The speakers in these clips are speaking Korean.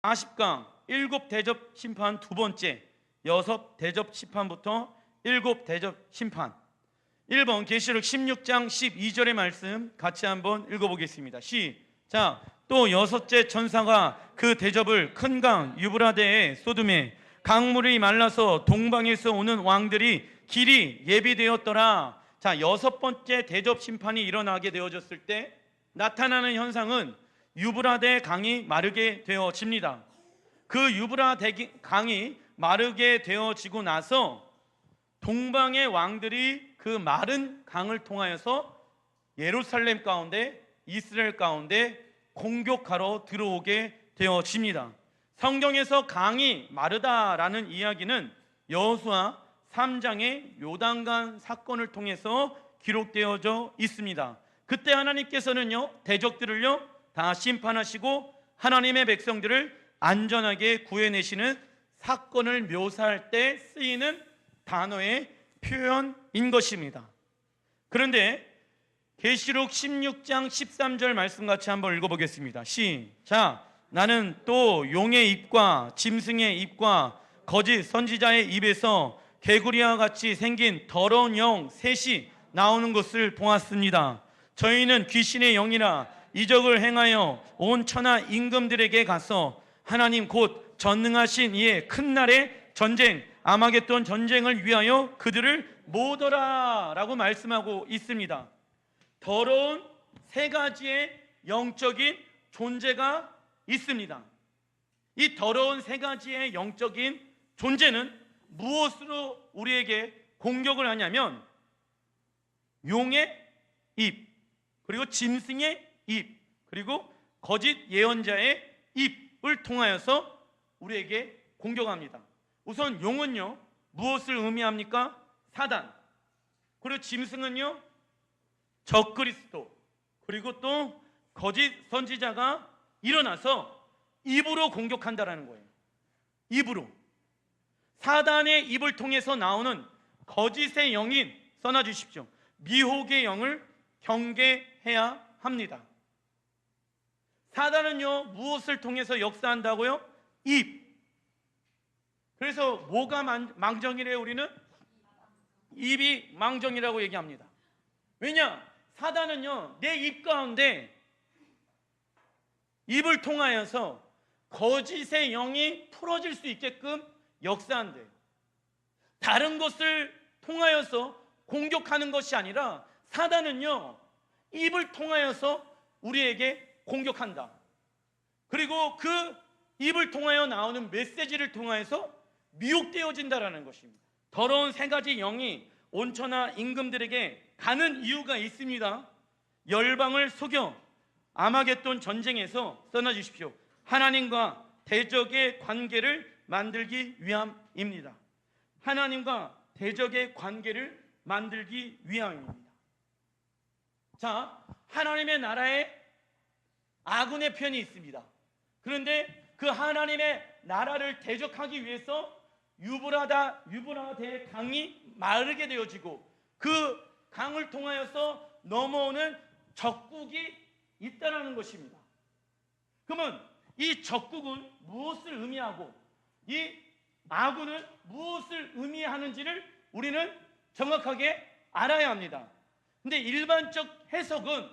40강 7대접 심판 두 번째 6대접 심판부터 7대접 심판. 1번 계시록 16장 12절의 말씀 같이 한번 읽어보겠습니다. 시작. 또 여섯째 천사가 그 대접을 큰 강 유브라데에 쏟음에 강물이 말라서 동방에서 오는 왕들이 길이 예비되었더라. 자, 여섯 번째 대접 심판이 일어나게 되어졌을 때 나타나는 현상은 유브라데 강이 마르게 되어집니다. 그 유브라데 강이 마르게 되어지고 나서 동방의 왕들이 그 마른 강을 통하여서 예루살렘 가운데 이스라엘 가운데 공격하러 들어오게 되어집니다. 성경에서 강이 마르다라는 이야기는 여호수아 3장의 요단강 사건을 통해서 기록되어져 있습니다. 그때 하나님께서는요 대적들을요 다 심판하시고 하나님의 백성들을 안전하게 구해내시는 사건을 묘사할 때 쓰이는 단어의 표현인 것입니다. 그런데 계시록 16장 13절 말씀 같이 한번 읽어보겠습니다. 시작. 나는 또 용의 입과 짐승의 입과 거짓 선지자의 입에서 개구리와 같이 생긴 더러운 영 셋이 나오는 것을 보았습니다. 저희는 귀신의 영이라 이적을 행하여 온 천하 임금들에게 가서 하나님 곧 전능하신 이의 큰 날의 전쟁 아마겟돈 전쟁을 위하여 그들을 모으더라 라고 말씀하고 있습니다. 더러운 세 가지의 영적인 존재가 있습니다. 이 더러운 세 가지의 영적인 존재는 무엇으로 우리에게 공격을 하냐면 용의 입, 그리고 짐승의 입, 그리고 거짓 예언자의 입을 통하여서 우리에게 공격합니다. 우선 용은요 무엇을 의미합니까? 사단. 그리고 짐승은요 적그리스도, 그리고 또 거짓 선지자가 일어나서 입으로 공격한다라는 거예요. 입으로. 사단의 입을 통해서 나오는 거짓의 영인, 써놔 주십시오, 미혹의 영을 경계해야 합니다. 사단은요 무엇을 통해서 역사한다고요? 입. 그래서 뭐가 망정이래요? 우리는 입이 망정이라고 얘기합니다. 왜냐? 사단은요 내 입 가운데 입을 통하여서 거짓의 영이 풀어질 수 있게끔 역사한대요. 다른 것을 통하여서 공격하는 것이 아니라 사단은요 입을 통하여서 우리에게 공격한다. 그리고 그 입을 통하여 나오는 메시지를 통하여서 미혹되어진다라는 것입니다. 더러운 세 가지 영이 온천하 임금들에게 가는 이유가 있습니다. 열방을 속여 아마겟돈 전쟁에서 써놔 주십시오. 하나님과 대적의 관계를 만들기 위함입니다. 하나님과 대적의 관계를 만들기 위함입니다. 자, 하나님의 나라에 아군의 편이 있습니다. 그런데 그 하나님의 나라를 대적하기 위해서 유브라데 강이 마르게 되어지고 그 강을 통하여서 넘어오는 적국이 있다는 것입니다. 그러면 이 적국은 무엇을 의미하고 이 아군은 무엇을 의미하는지를 우리는 정확하게 알아야 합니다. 근데 일반적 해석은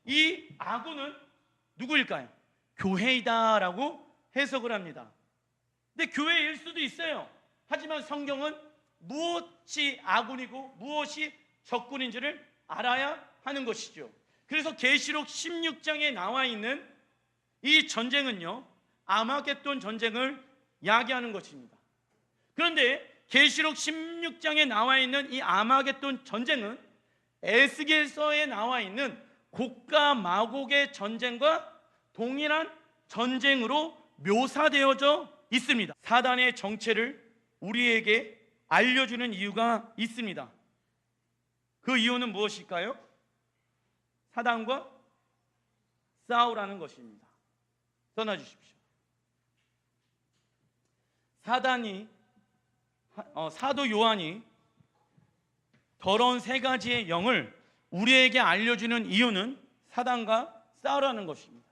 이 아군은 누구일까요? 교회이다라고 해석을 합니다. 근데 교회일 수도 있어요. 하지만 성경은 무엇이 아군이고 무엇이 적군인지를 알아야 하는 것이죠. 그래서 계시록 16장에 나와 있는 이 전쟁은요 아마겟돈 전쟁을 야기하는 것입니다. 그런데 계시록 16장에 나와 있는 이 아마겟돈 전쟁은 에스겔서에 나와 있는 곡과 마곡의 전쟁과 동일한 전쟁으로 묘사되어져 있습니다. 사단의 정체를 우리에게 알려주는 이유가 있습니다. 그 이유는 무엇일까요? 사단과 싸우라는 것입니다. 써놔 주십시오. 사도 요한이 더러운 세 가지의 영을 우리에게 알려주는 이유는 사단과 싸우라는 것입니다.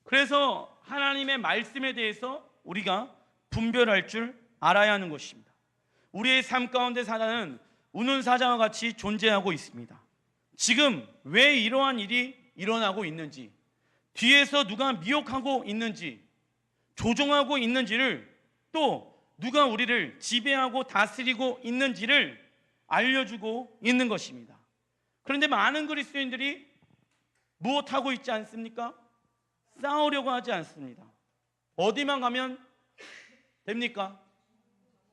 그래서 하나님의 말씀에 대해서 우리가 분별할 줄 알아야 하는 것입니다. 우리의 삶 가운데 사단은 우는 사자와 같이 존재하고 있습니다. 지금 왜 이러한 일이 일어나고 있는지, 뒤에서 누가 미혹하고 있는지, 조종하고 있는지를, 또 누가 우리를 지배하고 다스리고 있는지를 알려주고 있는 것입니다. 그런데 많은 그리스도인들이 무엇하고 있지 않습니까? 싸우려고 하지 않습니다. 어디만 가면 됩니까?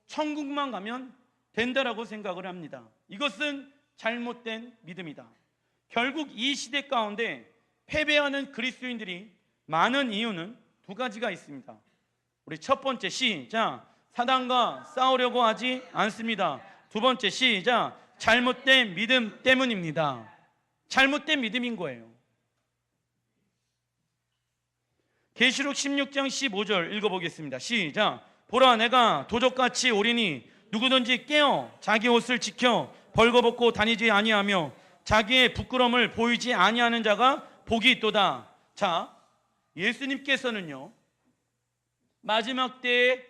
천국만 가면 된다라고 생각을 합니다. 이것은 잘못된 믿음이다. 결국 이 시대 가운데 패배하는 그리스도인들이 많은 이유는 두 가지가 있습니다. 우리 첫 번째, 시작. 사단과 싸우려고 하지 않습니다. 두 번째, 시작. 잘못된 믿음 때문입니다. 잘못된 믿음인 거예요. 계시록 16장 15절 읽어보겠습니다. 시작. 보라, 내가 도적같이 오리니 누구든지 깨어 자기 옷을 지켜 벌거벗고 다니지 아니하며 자기의 부끄러움을 보이지 아니하는 자가 복이 있도다. 자, 예수님께서는요, 마지막 때에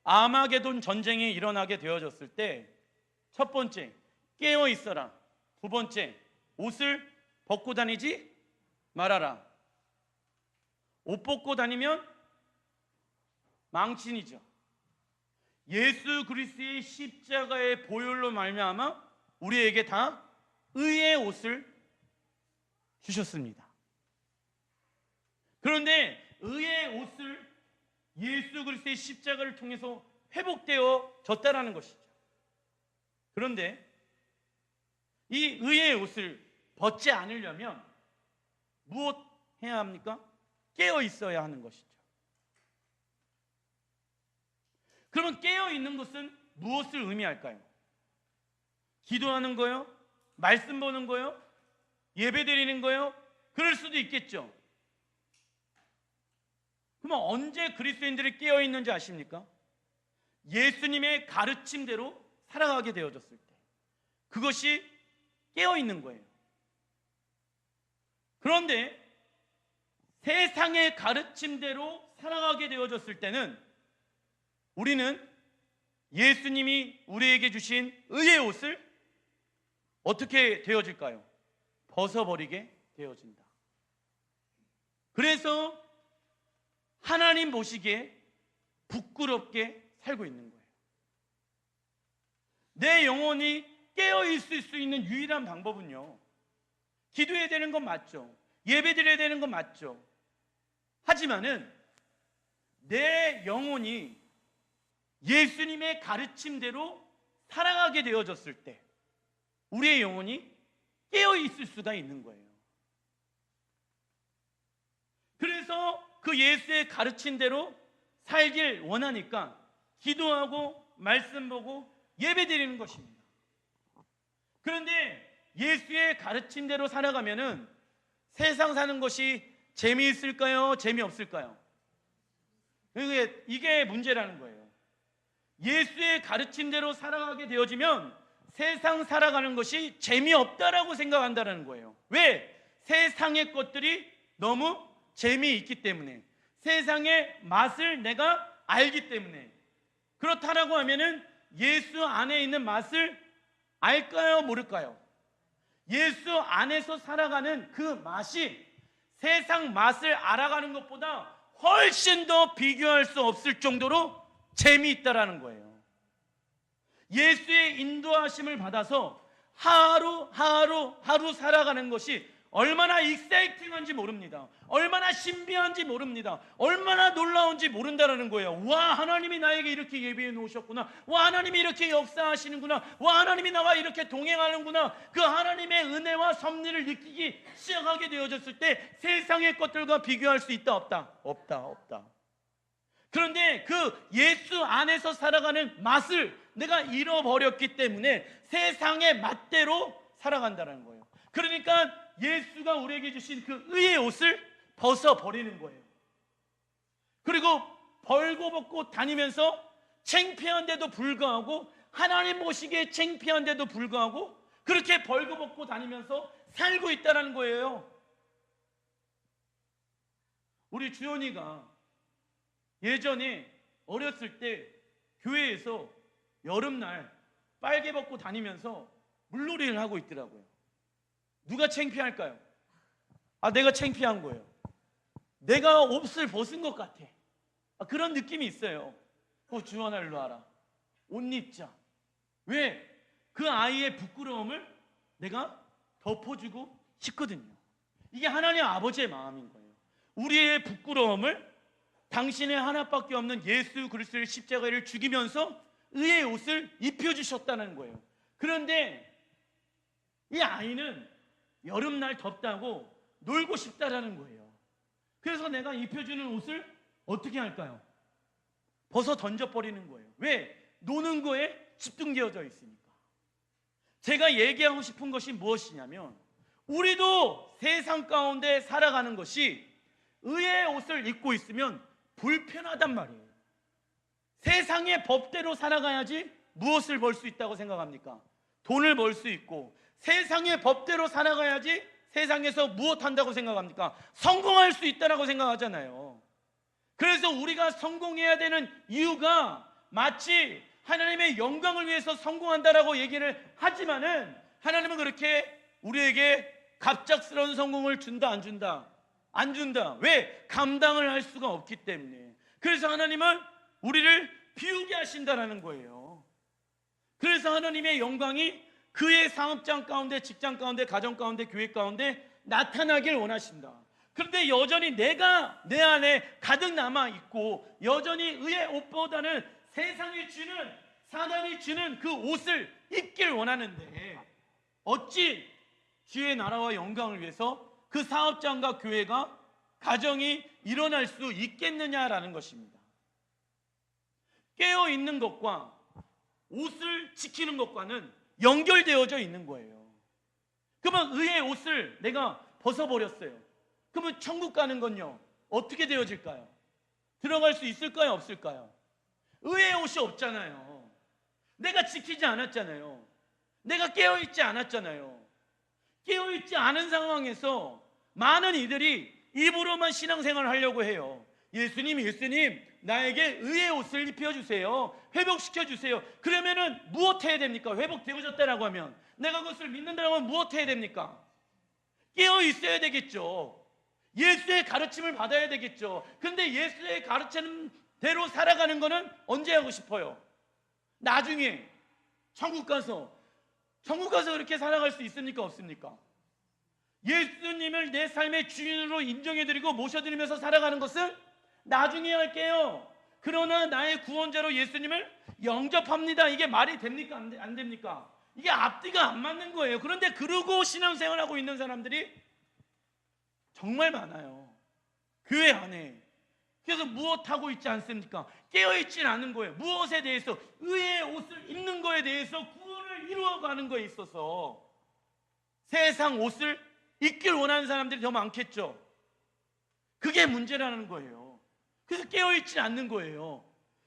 아마게돈 전쟁이 일어나게 되어졌을 때 첫 번째, 깨어 있어라. 두 번째, 옷을 벗고 다니지 말아라. 옷 벗고 다니면 망신이죠. 예수 그리스도의 십자가의 보혈로 말미암아 우리에게 다 의의 옷을 주셨습니다. 그런데 의의 옷을 예수 그리스도의 십자가를 통해서 회복되어졌다라는 것이죠. 그런데 이 의의 옷을 벗지 않으려면 무엇 해야 합니까? 깨어 있어야 하는 것이죠. 그러면 깨어 있는 것은 무엇을 의미할까요? 기도하는 거요? 말씀 보는 거요? 예배 드리는 거요? 그럴 수도 있겠죠. 그러면 언제 그리스도인들이 깨어 있는지 아십니까? 예수님의 가르침대로 살아가게 되어졌을 때, 그것이 깨어 있는 거예요. 그런데 세상의 가르침대로 살아가게 되어졌을 때는 우리는 예수님이 우리에게 주신 의의 옷을 어떻게 되어질까요? 벗어버리게 되어진다. 그래서 하나님 보시기에 부끄럽게 살고 있는 거예요. 내 영혼이 깨어 있을 수 있는 유일한 방법은요, 기도해야 되는 건 맞죠. 예배 드려야 되는 건 맞죠. 하지만은 내 영혼이 예수님의 가르침대로 살아가게 되어졌을 때 우리의 영혼이 깨어 있을 수가 있는 거예요. 그래서 그 예수의 가르침대로 살길 원하니까 기도하고 말씀 보고 예배 드리는 것입니다. 그런데 예수의 가르침대로 살아가면은 세상 사는 것이 재미있을까요? 재미없을까요? 이게 문제라는 거예요. 예수의 가르침대로 살아가게 되어지면 세상 살아가는 것이 재미없다라고 생각한다는 거예요. 왜? 세상의 것들이 너무 재미있기 때문에, 세상의 맛을 내가 알기 때문에. 그렇다라고 하면은 예수 안에 있는 맛을 알까요? 모를까요? 예수 안에서 살아가는 그 맛이 세상 맛을 알아가는 것보다 훨씬 더 비교할 수 없을 정도로 재미있다라는 거예요. 예수의 인도하심을 받아서 하루 살아가는 것이 얼마나 익사이팅한지 모릅니다. 얼마나 신비한지 모릅니다. 얼마나 놀라운지 모른다라는 거예요. 와, 하나님이 나에게 이렇게 예비해 놓으셨구나. 와, 하나님이 이렇게 역사하시는구나. 와, 하나님이 나와 이렇게 동행하는구나. 그 하나님의 은혜와 섭리를 느끼기 시작하게 되어졌을 때 세상의 것들과 비교할 수 있다, 없다? 없다. 그런데 그 예수 안에서 살아가는 맛을 내가 잃어버렸기 때문에 세상의 맛대로 살아간다는 거예요. 그러니까 예수가 우리에게 주신 그 의의 옷을 벗어버리는 거예요. 그리고 벌거벗고 다니면서 창피한데도 불구하고, 하나님 보시기에 창피한데도 불구하고 그렇게 벌거벗고 다니면서 살고 있다는 거예요. 우리 주연이가 예전에 어렸을 때 교회에서 여름날 빨개 벗고 다니면서 물놀이를 하고 있더라고요. 누가 창피할까요? 내가 창피한 거예요. 내가 옷을 벗은 것 같아. 그런 느낌이 있어요. 주연아 일로 와라. 옷 입자. 왜? 그 아이의 부끄러움을 내가 덮어주고 싶거든요. 이게 하나님 아버지의 마음인 거예요. 우리의 부끄러움을 당신의 하나밖에 없는 예수 그리스도의 십자가를 죽이면서 의의 옷을 입혀주셨다는 거예요. 그런데 이 아이는 여름날 덥다고 놀고 싶다라는 거예요. 그래서 내가 입혀주는 옷을 어떻게 할까요? 벗어 던져버리는 거예요. 왜? 노는 거에 집중되어져 있으니까. 제가 얘기하고 싶은 것이 무엇이냐면, 우리도 세상 가운데 살아가는 것이 의의 옷을 입고 있으면 불편하단 말이에요. 세상의 법대로 살아가야지 무엇을 벌 수 있다고 생각합니까? 돈을 벌 수 있고, 세상의 법대로 살아가야지 세상에서 무엇 한다고 생각합니까? 성공할 수 있다고 생각하잖아요. 그래서 우리가 성공해야 되는 이유가 마치 하나님의 영광을 위해서 성공한다라고 얘기를 하지만은, 하나님은 그렇게 우리에게 갑작스러운 성공을 준다 안 준다? 안 준다. 왜? 감당을 할 수가 없기 때문에. 그래서 하나님은 우리를 비우게 하신다라는 거예요. 그래서 하나님의 영광이 그의 사업장 가운데, 직장 가운데, 가정 가운데, 교회 가운데 나타나길 원하신다. 그런데 여전히 내가 내 안에 가득 남아있고, 여전히 의의 옷보다는 세상이 주는, 사단이 주는 그 옷을 입길 원하는데, 어찌 주의 나라와 영광을 위해서 그 사업장과 교회가, 가정이 일어날 수 있겠느냐라는 것입니다. 깨어있는 것과 옷을 지키는 것과는 연결되어져 있는 거예요. 그러면 의의 옷을 내가 벗어버렸어요. 그러면 천국 가는 건요, 어떻게 되어질까요? 들어갈 수 있을까요? 없을까요? 의의 옷이 없잖아요. 내가 지키지 않았잖아요. 내가 깨어있지 않았잖아요. 깨어있지 않은 상황에서 많은 이들이 입으로만 신앙생활을 하려고 해요. 예수님, 예수님, 나에게 의의 옷을 입혀주세요. 회복시켜주세요. 그러면은 무엇 해야 됩니까? 회복되어졌다라고 하면, 내가 그것을 믿는다고 하면 무엇 해야 됩니까? 깨어있어야 되겠죠. 예수의 가르침을 받아야 되겠죠. 근데 예수의 가르치는 대로 살아가는 거는 언제 하고 싶어요? 나중에 천국 가서 그렇게 살아갈 수 있습니까? 없습니까? 예수님을 내 삶의 주인으로 인정해드리고 모셔드리면서 살아가는 것은 나중에 할게요. 그러나 나의 구원자로 예수님을 영접합니다. 이게 말이 됩니까? 안 됩니까? 이게 앞뒤가 안 맞는 거예요. 그런데 그러고 신앙생활하고 있는 사람들이 정말 많아요. 교회 안에. 그래서 무엇하고 있지 않습니까? 깨어있지 않은 거예요. 무엇에 대해서? 의의 옷을 입는 거에 대해서, 구원을 이루어가는 거에 있어서 세상 옷을 입길 원하는 사람들이 더 많겠죠. 그게 문제라는 거예요. 그래서 깨어있지 않는 거예요.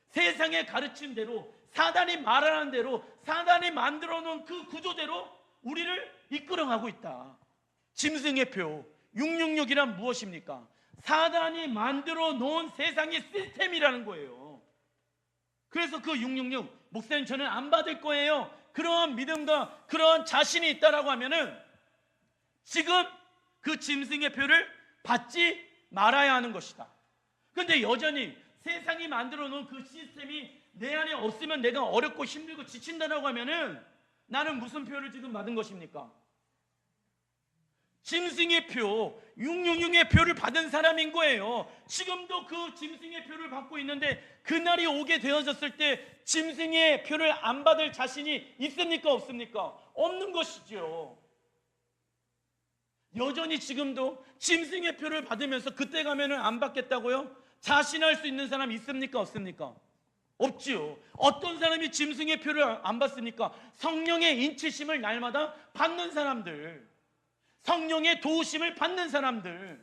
세상의 가르침대로, 사단이 말하는 대로, 사단이 만들어 놓은 그 구조대로 우리를 이끌어가고 있다. 짐승의 표 666이란 무엇입니까? 사단이 만들어 놓은 세상의 시스템이라는 거예요. 그래서 그 666, 목사님 저는 안 받을 거예요. 그러한 믿음과 그러한 자신이 있다라고 하면은 지금 그 짐승의 표를 받지 말아야 하는 것이다. 그런데 여전히 세상이 만들어 놓은 그 시스템이 내 안에 없으면 내가 어렵고 힘들고 지친다라고 하면은 나는 무슨 표를 지금 받은 것입니까? 짐승의 표, 666의 표를 받은 사람인 거예요. 지금도 그 짐승의 표를 받고 있는데, 그날이 오게 되어졌을 때 짐승의 표를 안 받을 자신이 있습니까? 없습니까? 없는 것이죠. 여전히 지금도 짐승의 표를 받으면서 그때 가면은 안 받겠다고요? 자신할 수 있는 사람 있습니까? 없습니까? 없지요. 어떤 사람이 짐승의 표를 안 받습니까? 성령의 인치심을 날마다 받는 사람들, 성령의 도우심을 받는 사람들,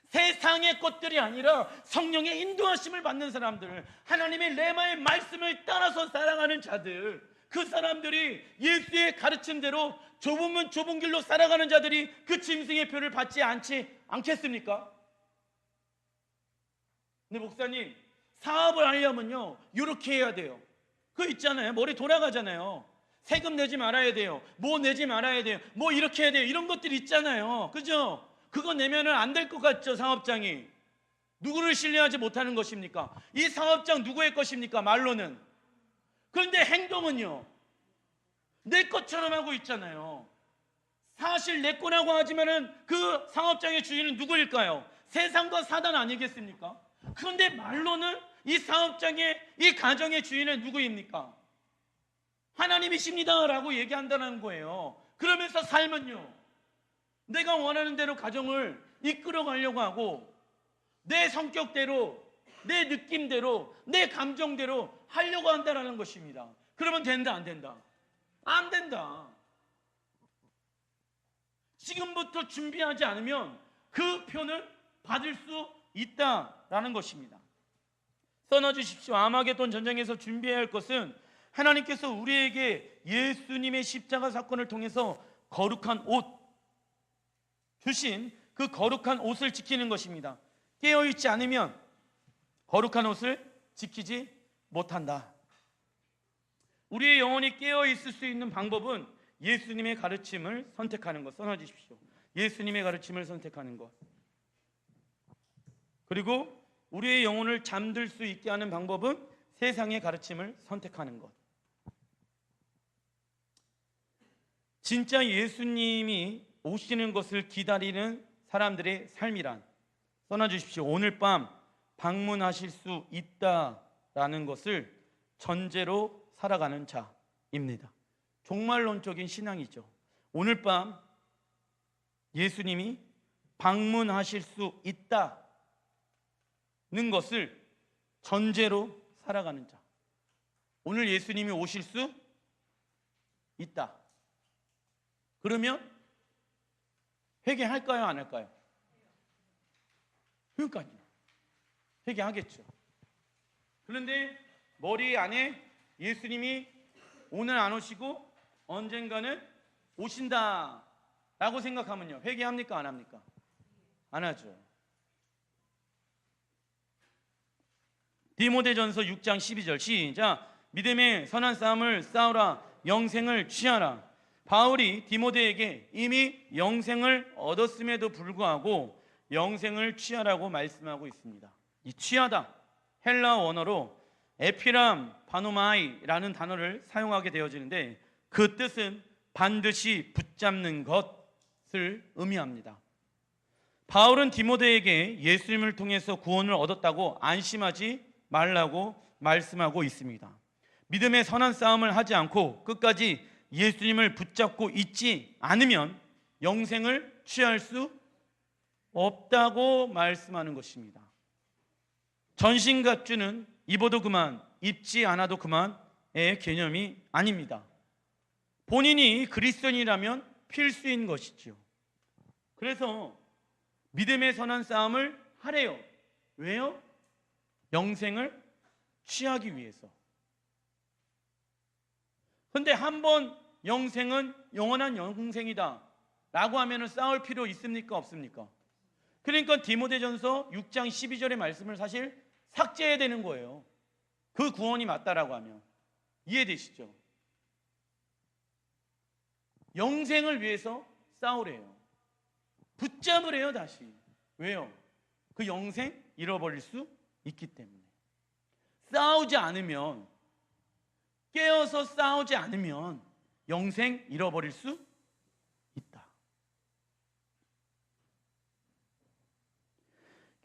세상의 것들이 아니라 성령의 인도하심을 받는 사람들, 하나님의 레마의 말씀을 따라서 살아가는 자들, 그 사람들이 예수의 가르침대로 좁으면 좁은 길로 살아가는 자들이 그 짐승의 표를 받지 않겠습니까? 근데 목사님, 사업을 하려면요 이렇게 해야 돼요. 그거 있잖아요. 머리 돌아가잖아요. 세금 내지 말아야 돼요. 뭐 내지 말아야 돼요. 뭐 이렇게 해야 돼요. 이런 것들 있잖아요. 그죠? 그거 내면은 안 될 것 같죠, 사업장이. 누구를 신뢰하지 못하는 것입니까? 이 사업장 누구의 것입니까? 말로는. 그런데 행동은요 내 것처럼 하고 있잖아요. 사실 내 거라고 하지만은 그 사업장의 주인은 누구일까요? 세상과 사단 아니겠습니까? 그런데 말로는 이 사업장의, 이 가정의 주인은 누구입니까? 하나님이십니다 라고 얘기한다는 거예요. 그러면서 삶은요 내가 원하는 대로 가정을 이끌어 가려고 하고 내 성격대로, 내 느낌대로, 내 감정대로 하려고 한다는 것입니다. 그러면 된다 안 된다? 안 된다. 지금부터 준비하지 않으면 그 표는 받을 수 있다라는 것입니다. 써놔주십시오. 아마겟돈 전쟁에서 준비해야 할 것은 하나님께서 우리에게 예수님의 십자가 사건을 통해서 거룩한 옷 주신 그 거룩한 옷을 지키는 것입니다. 깨어있지 않으면 거룩한 옷을 지키지 못한다. 우리의 영혼이 깨어있을 수 있는 방법은 예수님의 가르침을 선택하는 것. 써놔주십시오. 예수님의 가르침을 선택하는 것. 그리고 우리의 영혼을 잠들 수 있게 하는 방법은 세상의 가르침을 선택하는 것. 진짜 예수님이 오시는 것을 기다리는 사람들의 삶이란, 써놔주십시오. 오늘 밤 방문하실 수 있다라는 것을 전제로 살아가는 자입니다. 종말론적인 신앙이죠. 오늘 밤 예수님이 방문하실 수 있다는 것을 전제로 살아가는 자. 오늘 예수님이 오실 수 있다. 그러면 회개할까요? 안 할까요? 그러니까요. 회개하겠죠. 그런데 머리 안에 예수님이 오늘 안 오시고 언젠가는 오신다라고 생각하면요 회개합니까? 안 합니까? 안 하죠. 디모데전서 6장 12절 시작. 믿음의 선한 싸움을 싸우라. 영생을 취하라. 바울이 디모데에게 이미 영생을 얻었음에도 불구하고 영생을 취하라고 말씀하고 있습니다. 이 취하다 헬라 원어로 에피람 바노마이라는 단어를 사용하게 되어지는데 그 뜻은 반드시 붙잡는 것을 의미합니다. 바울은 디모데에게 예수님을 통해서 구원을 얻었다고 안심하지 말라고 말씀하고 있습니다. 믿음의 선한 싸움을 하지 않고 끝까지 예수님을 붙잡고 있지 않으면 영생을 취할 수 없다고 말씀하는 것입니다. 전신갑주는 입어도 그만, 입지 않아도 그만의 개념이 아닙니다. 본인이 그리스도인이라면 필수인 것이죠. 그래서 믿음의 선한 싸움을 하래요. 왜요? 영생을 취하기 위해서. 그런데 한번 영생은 영원한 영생이다 라고 하면 싸울 필요 있습니까? 없습니까? 그러니까 디모데전서 6장 12절의 말씀을 사실 삭제해야 되는 거예요. 그 구원이 맞다라고 하면. 이해되시죠? 영생을 위해서 싸우래요. 붙잡으래요 다시. 왜요? 그 영생 잃어버릴 수 있기 때문에. 싸우지 않으면, 깨어서 싸우지 않으면 영생 잃어버릴 수 있다.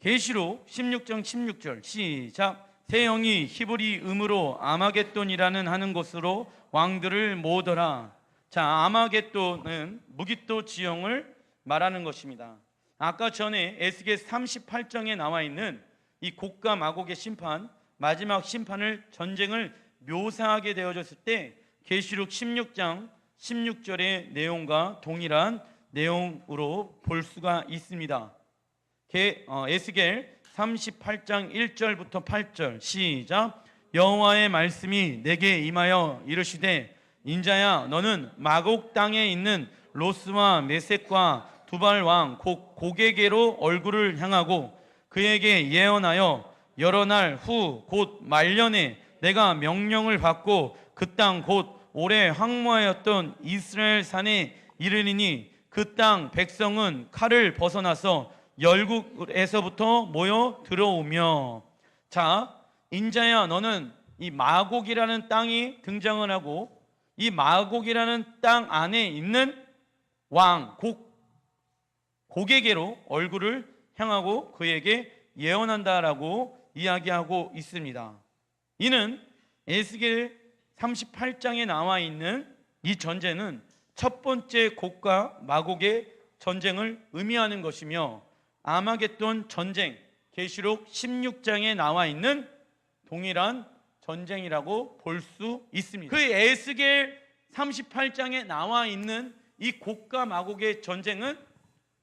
계시록 16장 16절 시작. 새 영이 히브리 음으로 아마겟돈이라는 하는 곳으로 왕들을 모으더라. 자, 아마겟돈은 무깃도 지형을 말하는 것입니다. 아까 전에 에스겔 38장에 나와 있는 이 곡과 마곡의 심판, 마지막 심판을, 전쟁을 묘사하게 되어졌을 때 계시록 16장 16절의 내용과 동일한 내용으로 볼 수가 있습니다. 에스겔 38장 1절부터 8절 시작. 여호와의 말씀이 내게 임하여 이르시되 인자야 너는 마곡 땅에 있는 로스와 메섹과 두발 왕 고게게로 얼굴을 향하고 그에게 예언하여 여러 날 후 곧 말년에 내가 명령을 받고 그 땅 곧 오래 황무하였던 이스라엘 산에 이르리니 그 땅 백성은 칼을 벗어나서 열국에서부터 모여 들어오며. 자, 인자야, 너는 이 마곡이라는 땅이 등장을 하고 이 마곡이라는 땅 안에 있는 왕 곡에게로 얼굴을 향하고 그에게 예언한다라고 이야기하고 있습니다. 이는 에스겔 38장에 나와 있는 이 전쟁은 첫 번째 곡과 마곡의 전쟁을 의미하는 것이며 아마겟돈 전쟁, 계시록 16장에 나와 있는 동일한 전쟁이라고 볼 수 있습니다. 그 에스겔 38장에 나와 있는 이 곡과 마곡의 전쟁은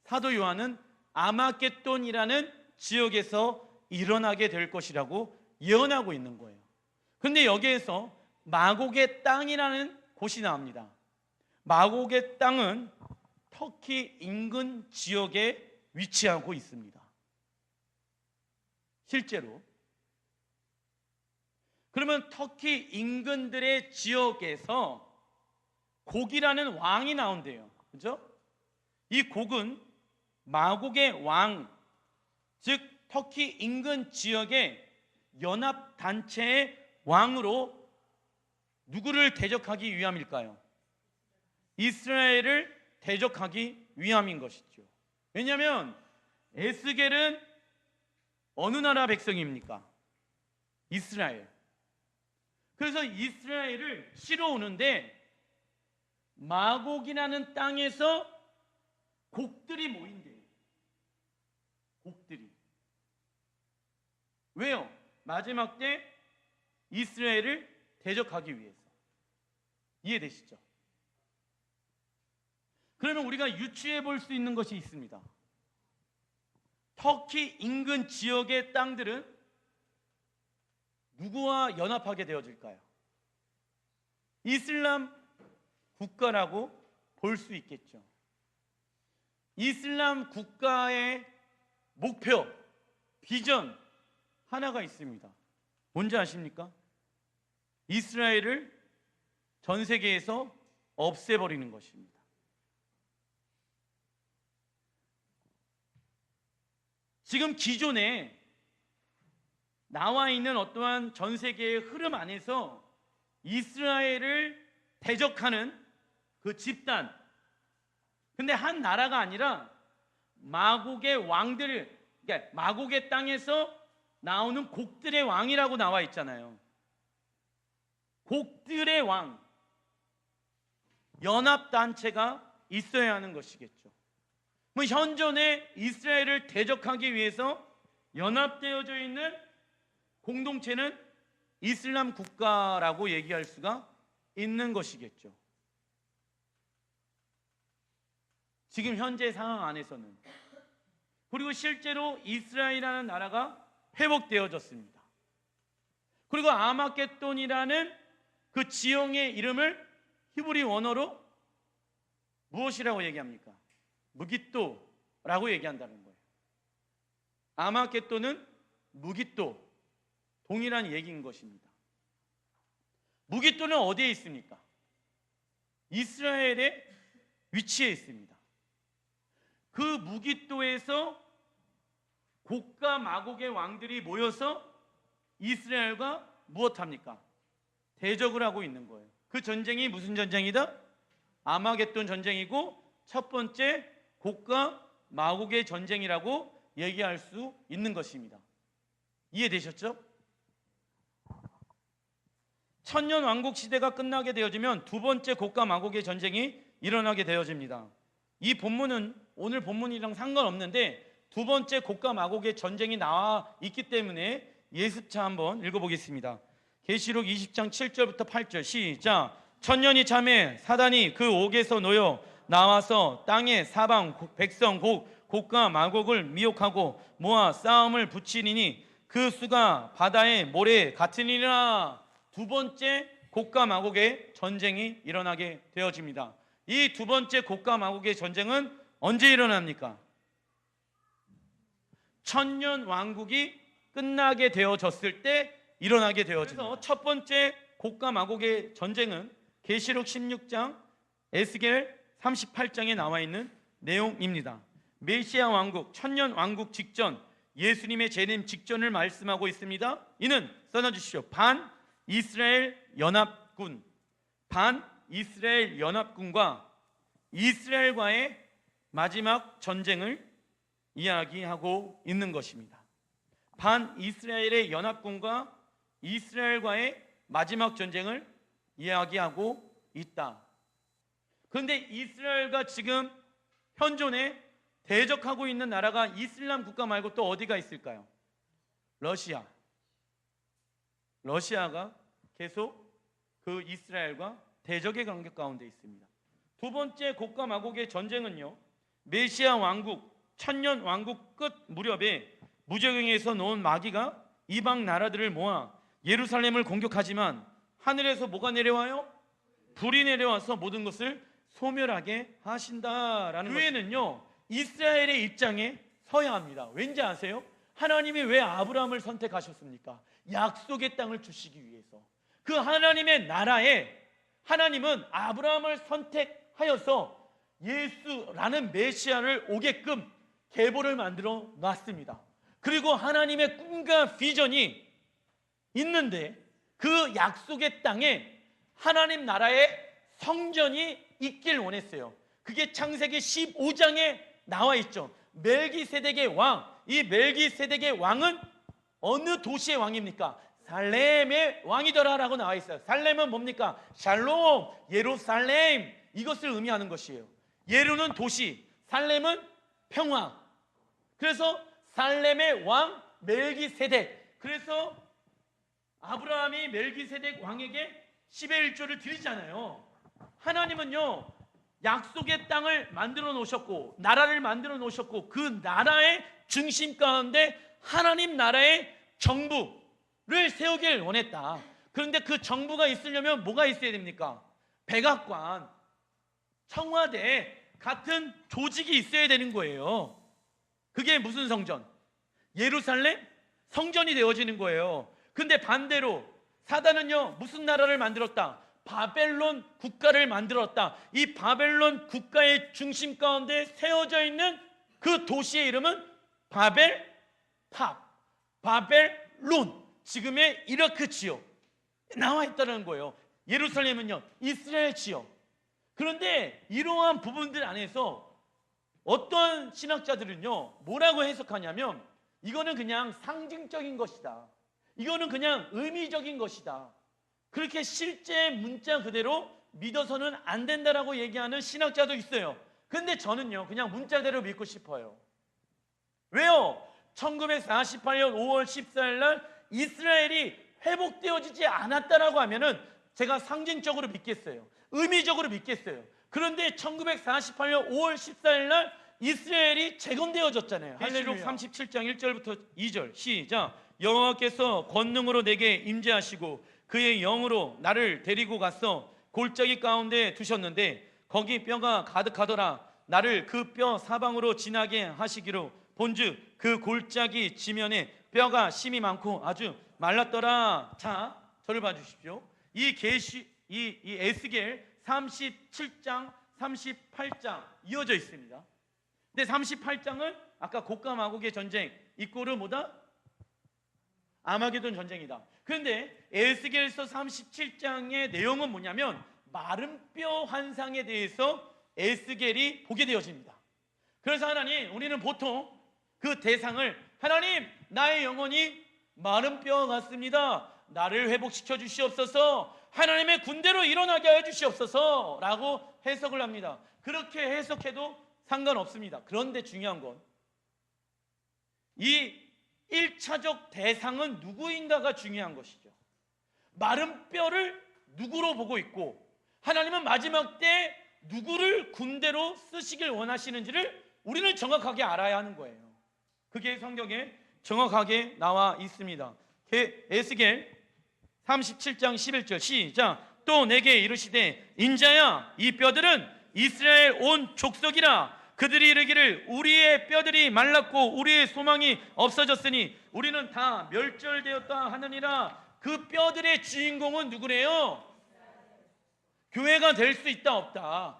사도 요한은 아마겟돈이라는 지역에서 일어나게 될 것이라고 예언하고 있는 거예요. 그런데 여기에서 마곡의 땅이라는 곳이 나옵니다. 마곡의 땅은 터키 인근 지역에 위치하고 있습니다. 실제로. 그러면 터키 인근들의 지역에서 곡이라는 왕이 나온대요. 그죠? 이 곡은 마곡의 왕, 즉 터키 인근 지역의 연합단체의 왕으로 누구를 대적하기 위함일까요? 이스라엘을 대적하기 위함인 것이죠. 왜냐하면 에스겔은 어느 나라 백성입니까? 이스라엘. 그래서 이스라엘을 치러 오는데 마곡이라는 땅에서 곡들이 모인대요. 곡들이. 왜요? 마지막 때 이스라엘을 대적하기 위해서. 이해되시죠? 그러면 우리가 유추해 볼 수 있는 것이 있습니다. 터키 인근 지역의 땅들은 누구와 연합하게 되어질까요? 이슬람 국가라고 볼 수 있겠죠. 이슬람 국가의 목표, 비전 하나가 있습니다. 뭔지 아십니까? 이스라엘을 전 세계에서 없애버리는 것입니다. 지금 기존에 나와 있는 어떠한 전 세계의 흐름 안에서 이스라엘을 대적하는 그 집단, 근데 한 나라가 아니라 마곡의 왕들, 그러니까 마곡의 땅에서 나오는 곡들의 왕이라고 나와 있잖아요. 곡들의 왕, 연합단체가 있어야 하는 것이겠죠. 현존의 이스라엘을 대적하기 위해서 연합되어져 있는 공동체는 이슬람 국가라고 얘기할 수가 있는 것이겠죠. 지금 현재 상황 안에서는. 그리고 실제로 이스라엘이라는 나라가 회복되어졌습니다. 그리고 아마겟돈이라는 그 지형의 이름을 히브리 원어로 무엇이라고 얘기합니까? 무깃도라고 얘기한다는 거예요. 아마겟돈은 무깃도, 동일한 얘기인 것입니다. 무깃도는 어디에 있습니까? 이스라엘에 위치해 있습니다. 그 무깃도에서 곡과 마곡의 왕들이 모여서 이스라엘과 무엇합니까? 대적을 하고 있는 거예요. 그 전쟁이 무슨 전쟁이다? 아마겟돈 전쟁이고 첫 번째 곡과 마곡의 전쟁이라고 얘기할 수 있는 것입니다. 이해되셨죠? 천년 왕국 시대가 끝나게 되어지면 두 번째 곡과 마곡의 전쟁이 일어나게 되어집니다. 이 본문은 오늘 본문이랑 상관없는데 두 번째 곡과 마곡의 전쟁이 나와 있기 때문에 예습차 한번 읽어보겠습니다. 계시록 20장 7절부터 8절 시작. 천년이 참에 사단이 그 옥에서 놓여 나와서 땅의 사방 백성 곡과 마곡을 미혹하고 모아 싸움을 붙이리니 그 수가 바다의 모래 같으니라. 두 번째 곡과 마곡의 전쟁이 일어나게 되어집니다. 이 두 번째 곡과 마곡의 전쟁은 언제 일어납니까? 천년 왕국이 끝나게 되어졌을 때 일어나게 되어집니다. 그래서 첫 번째 곡과 마곡의 전쟁은 계시록 16장, 에스겔 38장에 나와 있는 내용입니다. 메시아 왕국, 천년 왕국 직전, 예수님의 재림 직전을 말씀하고 있습니다. 이는 써놔주십시오. 반 이스라엘 연합군, 반 이스라엘 연합군과 이스라엘과의 마지막 전쟁을 이야기하고 있는 것입니다. 반 이스라엘의 연합군과 이스라엘과의 마지막 전쟁을 이야기하고 있다. 그런데 이스라엘과 지금 현존에 대적하고 있는 나라가 이슬람 국가 말고 또 어디가 있을까요? 러시아. 러시아가 계속 그 이스라엘과 대적의 관계 가운데 있습니다. 두 번째 곡과 마곡의 전쟁은요, 메시아 왕국, 천년 왕국 끝 무렵에 무적행에서 놓은 마귀가 이방 나라들을 모아 예루살렘을 공격하지만 하늘에서 뭐가 내려와요? 불이 내려와서 모든 것을 소멸하게 하신다라는 교회는요, 이스라엘의 입장에 서야 합니다. 왠지 아세요? 하나님이 왜 아브라함을 선택하셨습니까? 약속의 땅을 주시기 위해서. 그 하나님의 나라에 하나님은 아브라함을 선택하여서 예수라는 메시아를 오게끔 계보를 만들어 놨습니다. 그리고 하나님의 꿈과 비전이 있는데 그 약속의 땅에 하나님 나라의 성전이 있길 원했어요. 그게 창세기 15장에 나와 있죠. 멜기세덱의 왕, 이 멜기세덱의 왕은 어느 도시의 왕입니까? 살렘의 왕이더라라고 나와 있어요. 살렘은 뭡니까? 샬롬, 예루살렘, 이것을 의미하는 것이에요. 예루는 도시, 살렘은 평화. 그래서 살렘의 왕 멜기세덱. 그래서 아브라함이 멜기세덱 왕에게 10의 1조를 드리잖아요. 하나님은요, 약속의 땅을 만들어 놓으셨고 나라를 만들어 놓으셨고 그 나라의 중심 가운데 하나님 나라의 정부를 세우길 원했다. 그런데 그 정부가 있으려면 뭐가 있어야 됩니까? 백악관, 청와대 같은 조직이 있어야 되는 거예요. 그게 무슨 성전? 예루살렘 성전이 되어지는 거예요. 근데 반대로 사단은요, 무슨 나라를 만들었다? 바벨론 국가를 만들었다. 이 바벨론 국가의 중심 가운데 세워져 있는 그 도시의 이름은 바벨탑, 바벨론, 지금의 이라크 지역 나와 있다는 거예요. 예루살렘은요, 이스라엘 지역. 그런데 이러한 부분들 안에서 어떤 신학자들은요, 뭐라고 해석하냐면 이거는 그냥 상징적인 것이다. 이거는 그냥 의미적인 것이다. 그렇게 실제 문자 그대로 믿어서는 안 된다라고 얘기하는 신학자도 있어요. 근데 저는요, 그냥 문자대로 믿고 싶어요. 왜요? 1948년 5월 14일 날 이스라엘이 회복되어지지 않았다라고 하면은 제가 상징적으로 믿겠어요. 의미적으로 믿겠어요. 그런데 1948년 5월 14일 날 이스라엘이 재건되어졌잖아요. 계시록 37장 1절부터 2절 시작. 여호와께서 권능으로 내게 임재하시고 그의 영으로 나를 데리고 가서 골짜기 가운데 두셨는데 거기 뼈가 가득하더라. 나를 그 뼈 사방으로 지나게 하시기로 본즉 그 골짜기 지면에 뼈가 심이 많고 아주 말랐더라. 자, 저를 봐주십시오. 이 에스겔 37장 38장 이어져 있습니다. 근데 38장은 아까 곡과 마곡의 전쟁 이꼬르 뭐다? 아마게돈 전쟁이다. 그런데 에스겔서 37장의 내용은 뭐냐면 마른 뼈 환상에 대해서 에스겔이 보게 되어집니다. 그래서 하나님, 우리는 보통 그 대상을 하나님, 나의 영혼이 마른 뼈 같습니다. 나를 회복시켜 주시옵소서. 하나님의 군대로 일어나게 해 주시옵소서 라고 해석을 합니다. 그렇게 해석해도 상관없습니다. 그런데 중요한 건 이 1차적 대상은 누구인가가 중요한 것이죠. 마른 뼈를 누구로 보고 있고 하나님은 마지막 때 누구를 군대로 쓰시길 원하시는지를 우리는 정확하게 알아야 하는 거예요. 그게 성경에 정확하게 나와 있습니다. 에스겔 37장 11절 시작. 또 내게 이르시되 인자야, 이 뼈들은 이스라엘 온 족속이라. 그들이 이르기를 우리의 뼈들이 말랐고 우리의 소망이 없어졌으니 우리는 다 멸절되었다 하느니라. 그 뼈들의 주인공은 누구래요? 교회가 될 수 있다 없다?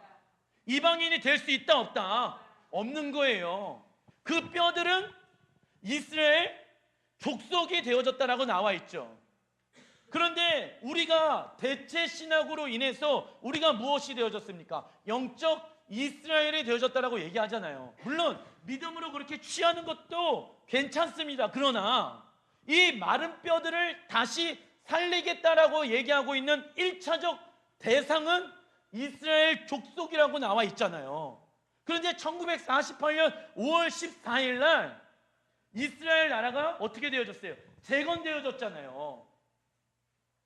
이방인이 될 수 있다 없다? 없는 거예요. 그 뼈들은 이스라엘 족속이 되어졌다라고 나와 있죠. 그런데 우리가 대체 신학으로 인해서 우리가 무엇이 되어졌습니까? 영적 이스라엘이 되어졌다라고 얘기하잖아요. 물론 믿음으로 그렇게 취하는 것도 괜찮습니다. 그러나 이 마른 뼈들을 다시 살리겠다라고 얘기하고 있는 1차적 대상은 이스라엘 족속이라고 나와 있잖아요. 그런데 1948년 5월 14일 날 이스라엘 나라가 어떻게 되어졌어요? 재건되어졌잖아요.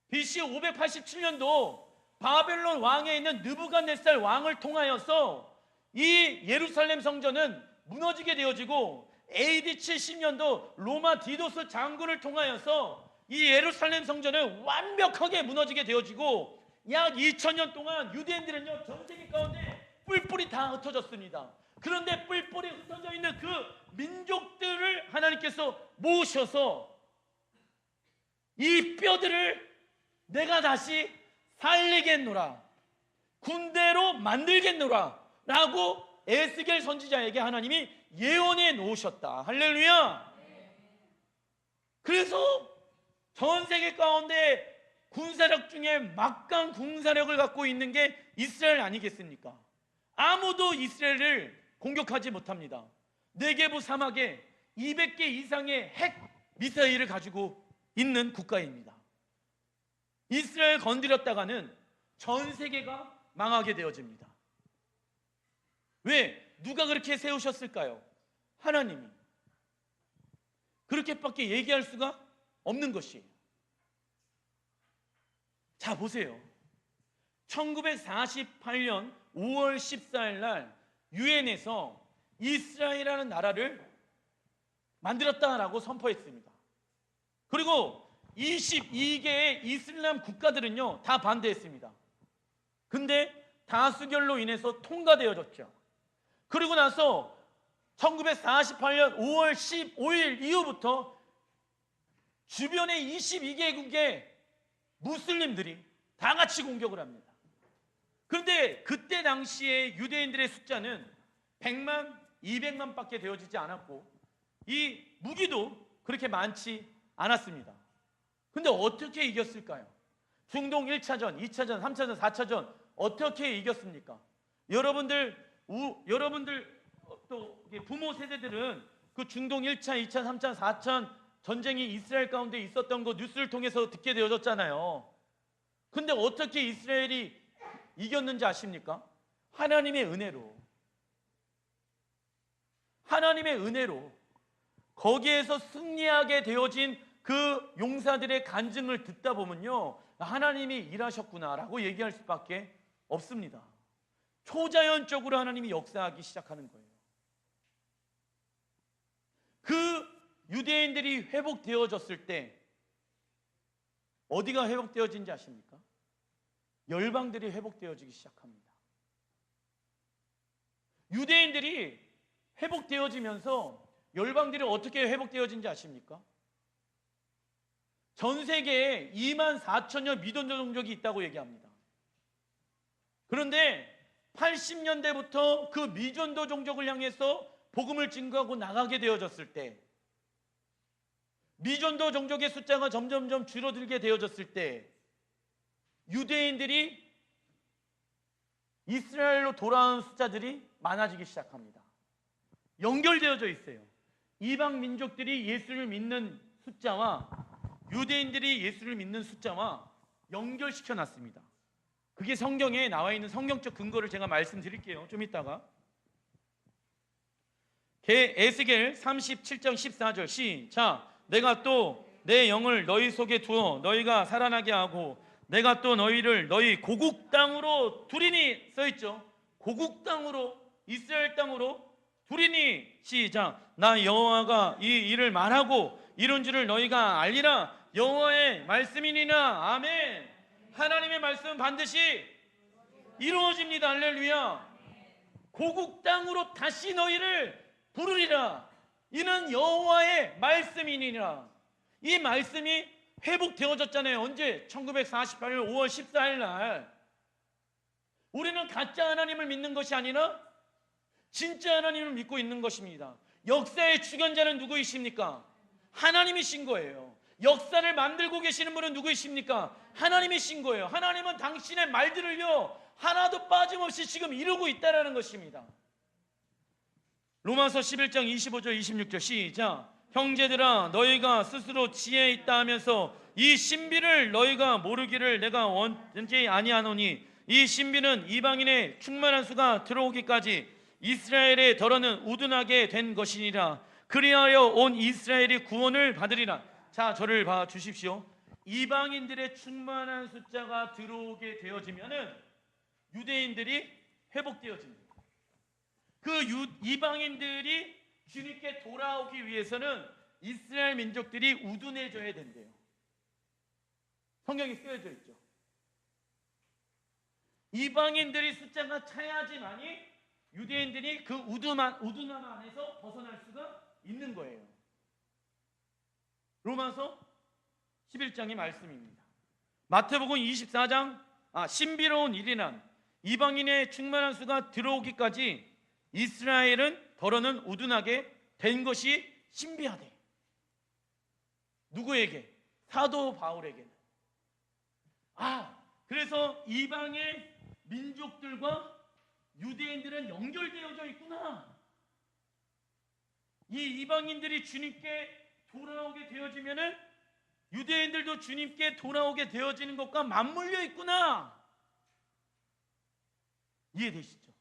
BC 587년도 바벨론 왕에 있는 느부갓네살 왕을 통하여서 이 예루살렘 성전은 무너지게 되어지고, AD 70년도 로마 디도스 장군을 통하여서 이 예루살렘 성전은 완벽하게 무너지게 되어지고, 약 2000년 동안 유대인들은요 전 세계 가운데 뿔뿔이 다 흩어졌습니다. 그런데 뿔뿔이 흩어져 있는 그 민족들을 하나님께서 모으셔서 이 뼈들을 내가 다시 살리겠노라, 군대로 만들겠노라 라고 에스겔 선지자에게 하나님이 예언해 놓으셨다. 할렐루야. 그래서 전 세계 가운데 군사력 중에 막강 군사력을 갖고 있는 게 이스라엘 아니겠습니까? 아무도 이스라엘을 공격하지 못합니다. 네게부 사막에 200개 이상의 핵 미사일을 가지고 있는 국가입니다. 이스라엘 건드렸다가는 전 세계가 망하게 되어집니다. 왜? 누가 그렇게 세우셨을까요? 하나님이. 그렇게밖에 얘기할 수가 없는 것이에요. 자, 보세요. 1948년 5월 14일 날 유엔에서 이스라엘이라는 나라를 만들었다라고 선포했습니다. 그리고 22개의 이슬람 국가들은요 다 반대했습니다. 근데 다수결로 인해서 통과되어졌죠. 그리고 나서 1948년 5월 15일 이후부터 주변의 22개국의 무슬림들이 다 같이 공격을 합니다. 그런데 그때 당시에 유대인들의 숫자는 100만, 200만 밖에 되어지지 않았고 이 무기도 그렇게 많지 않았습니다. 근데 어떻게 이겼을까요? 중동 1차전, 2차전, 3차전, 4차전 어떻게 이겼습니까? 여러분들 또 부모 세대들은 그 중동 1차, 2차, 3차, 4차 전쟁이 이스라엘 가운데 있었던 거 뉴스를 통해서 듣게 되어졌잖아요. 근데 어떻게 이스라엘이 이겼는지 아십니까? 하나님의 은혜로. 하나님의 은혜로 거기에서 승리하게 되어진 그 용사들의 간증을 듣다 보면요 하나님이 일하셨구나라고 얘기할 수밖에 없습니다. 초자연적으로 하나님이 역사하기 시작하는 거예요. 그 유대인들이 회복되어졌을 때 어디가 회복되어진지 아십니까? 열방들이 회복되어지기 시작합니다. 유대인들이 회복되어지면서 열방들이 어떻게 회복되어진지 아십니까? 전 세계에 2만 4천여 미존도 종족이 있다고 얘기합니다. 그런데 80년대부터 그 미존도 종족을 향해서 복음을 증거하고 나가게 되어졌을 때, 미존도 종족의 숫자가 점점점 줄어들게 되어졌을 때 유대인들이 이스라엘로 돌아온 숫자들이 많아지기 시작합니다. 연결되어져 있어요. 이방 민족들이 예수를 믿는 숫자와 유대인들이 예수를 믿는 숫자와 연결시켜 놨습니다. 그게 성경에 나와 있는 성경적 근거를 제가 말씀드릴게요. 좀 이따가. 에스겔 37장 14절 시작. 내가 또 내 영을 너희 속에 두어 너희가 살아나게 하고 내가 또 너희를 너희 고국 땅으로 두리니 써있죠. 고국 땅으로, 이스라엘 땅으로 두리니 시작. 나 여호와가 이 일을 말하고 이룬 줄을 너희가 알리라. 여호와의 말씀이니라. 아멘. 하나님의 말씀은 반드시 이루어집니다. 할렐루야. 고국 땅으로 다시 너희를 부르리라. 이는 여호와의 말씀이니라. 이 말씀이 회복되어졌잖아요. 언제? 1948년 5월 14일 날. 우리는 가짜 하나님을 믿는 것이 아니라 진짜 하나님을 믿고 있는 것입니다. 역사의 주관자는 누구이십니까? 하나님이신 거예요. 역사를 만들고 계시는 분은 누구이십니까? 하나님이신 거예요. 하나님은 당신의 말들을요 하나도 빠짐없이 지금 이루고 있다는 것입니다. 로마서 11장 25절 26절 시작. 형제들아 너희가 스스로 지혜 있다 하면서 이 신비를 너희가 모르기를 내가 원치 아니하노니 이 신비는 이방인의 충만한 수가 들어오기까지 이스라엘의 덜어는 우둔하게 된 것이니라. 그리하여 온 이스라엘이 구원을 받으리라. 자, 저를 봐 주십시오. 이방인들의 충만한 숫자가 들어오게 되어지면은 유대인들이 회복되어집니다. 그 이방인들이 주님께 돌아오기 위해서는 이스라엘 민족들이 우둔해져야 된대요. 성경에 쓰여져 있죠. 이방인들이 숫자가 차야지만이 유대인들이 그 우둔함 안에서 벗어날 수가 있는 거예요. 로마서 11장의 말씀입니다. 마태복음 24장 신비로운 일이란 이방인의 충만한 수가 들어오기까지 이스라엘은 덜어는 우둔하게 된 것이 신비하대. 누구에게? 사도 바울에게는. 그래서 이방의 민족들과 유대인들은 연결되어져 있구나. 이 이방인들이 주님께 돌아오게 되어지면은 유대인들도 주님께 돌아오게 되어지는 것과 맞물려 있구나. 이해되시죠?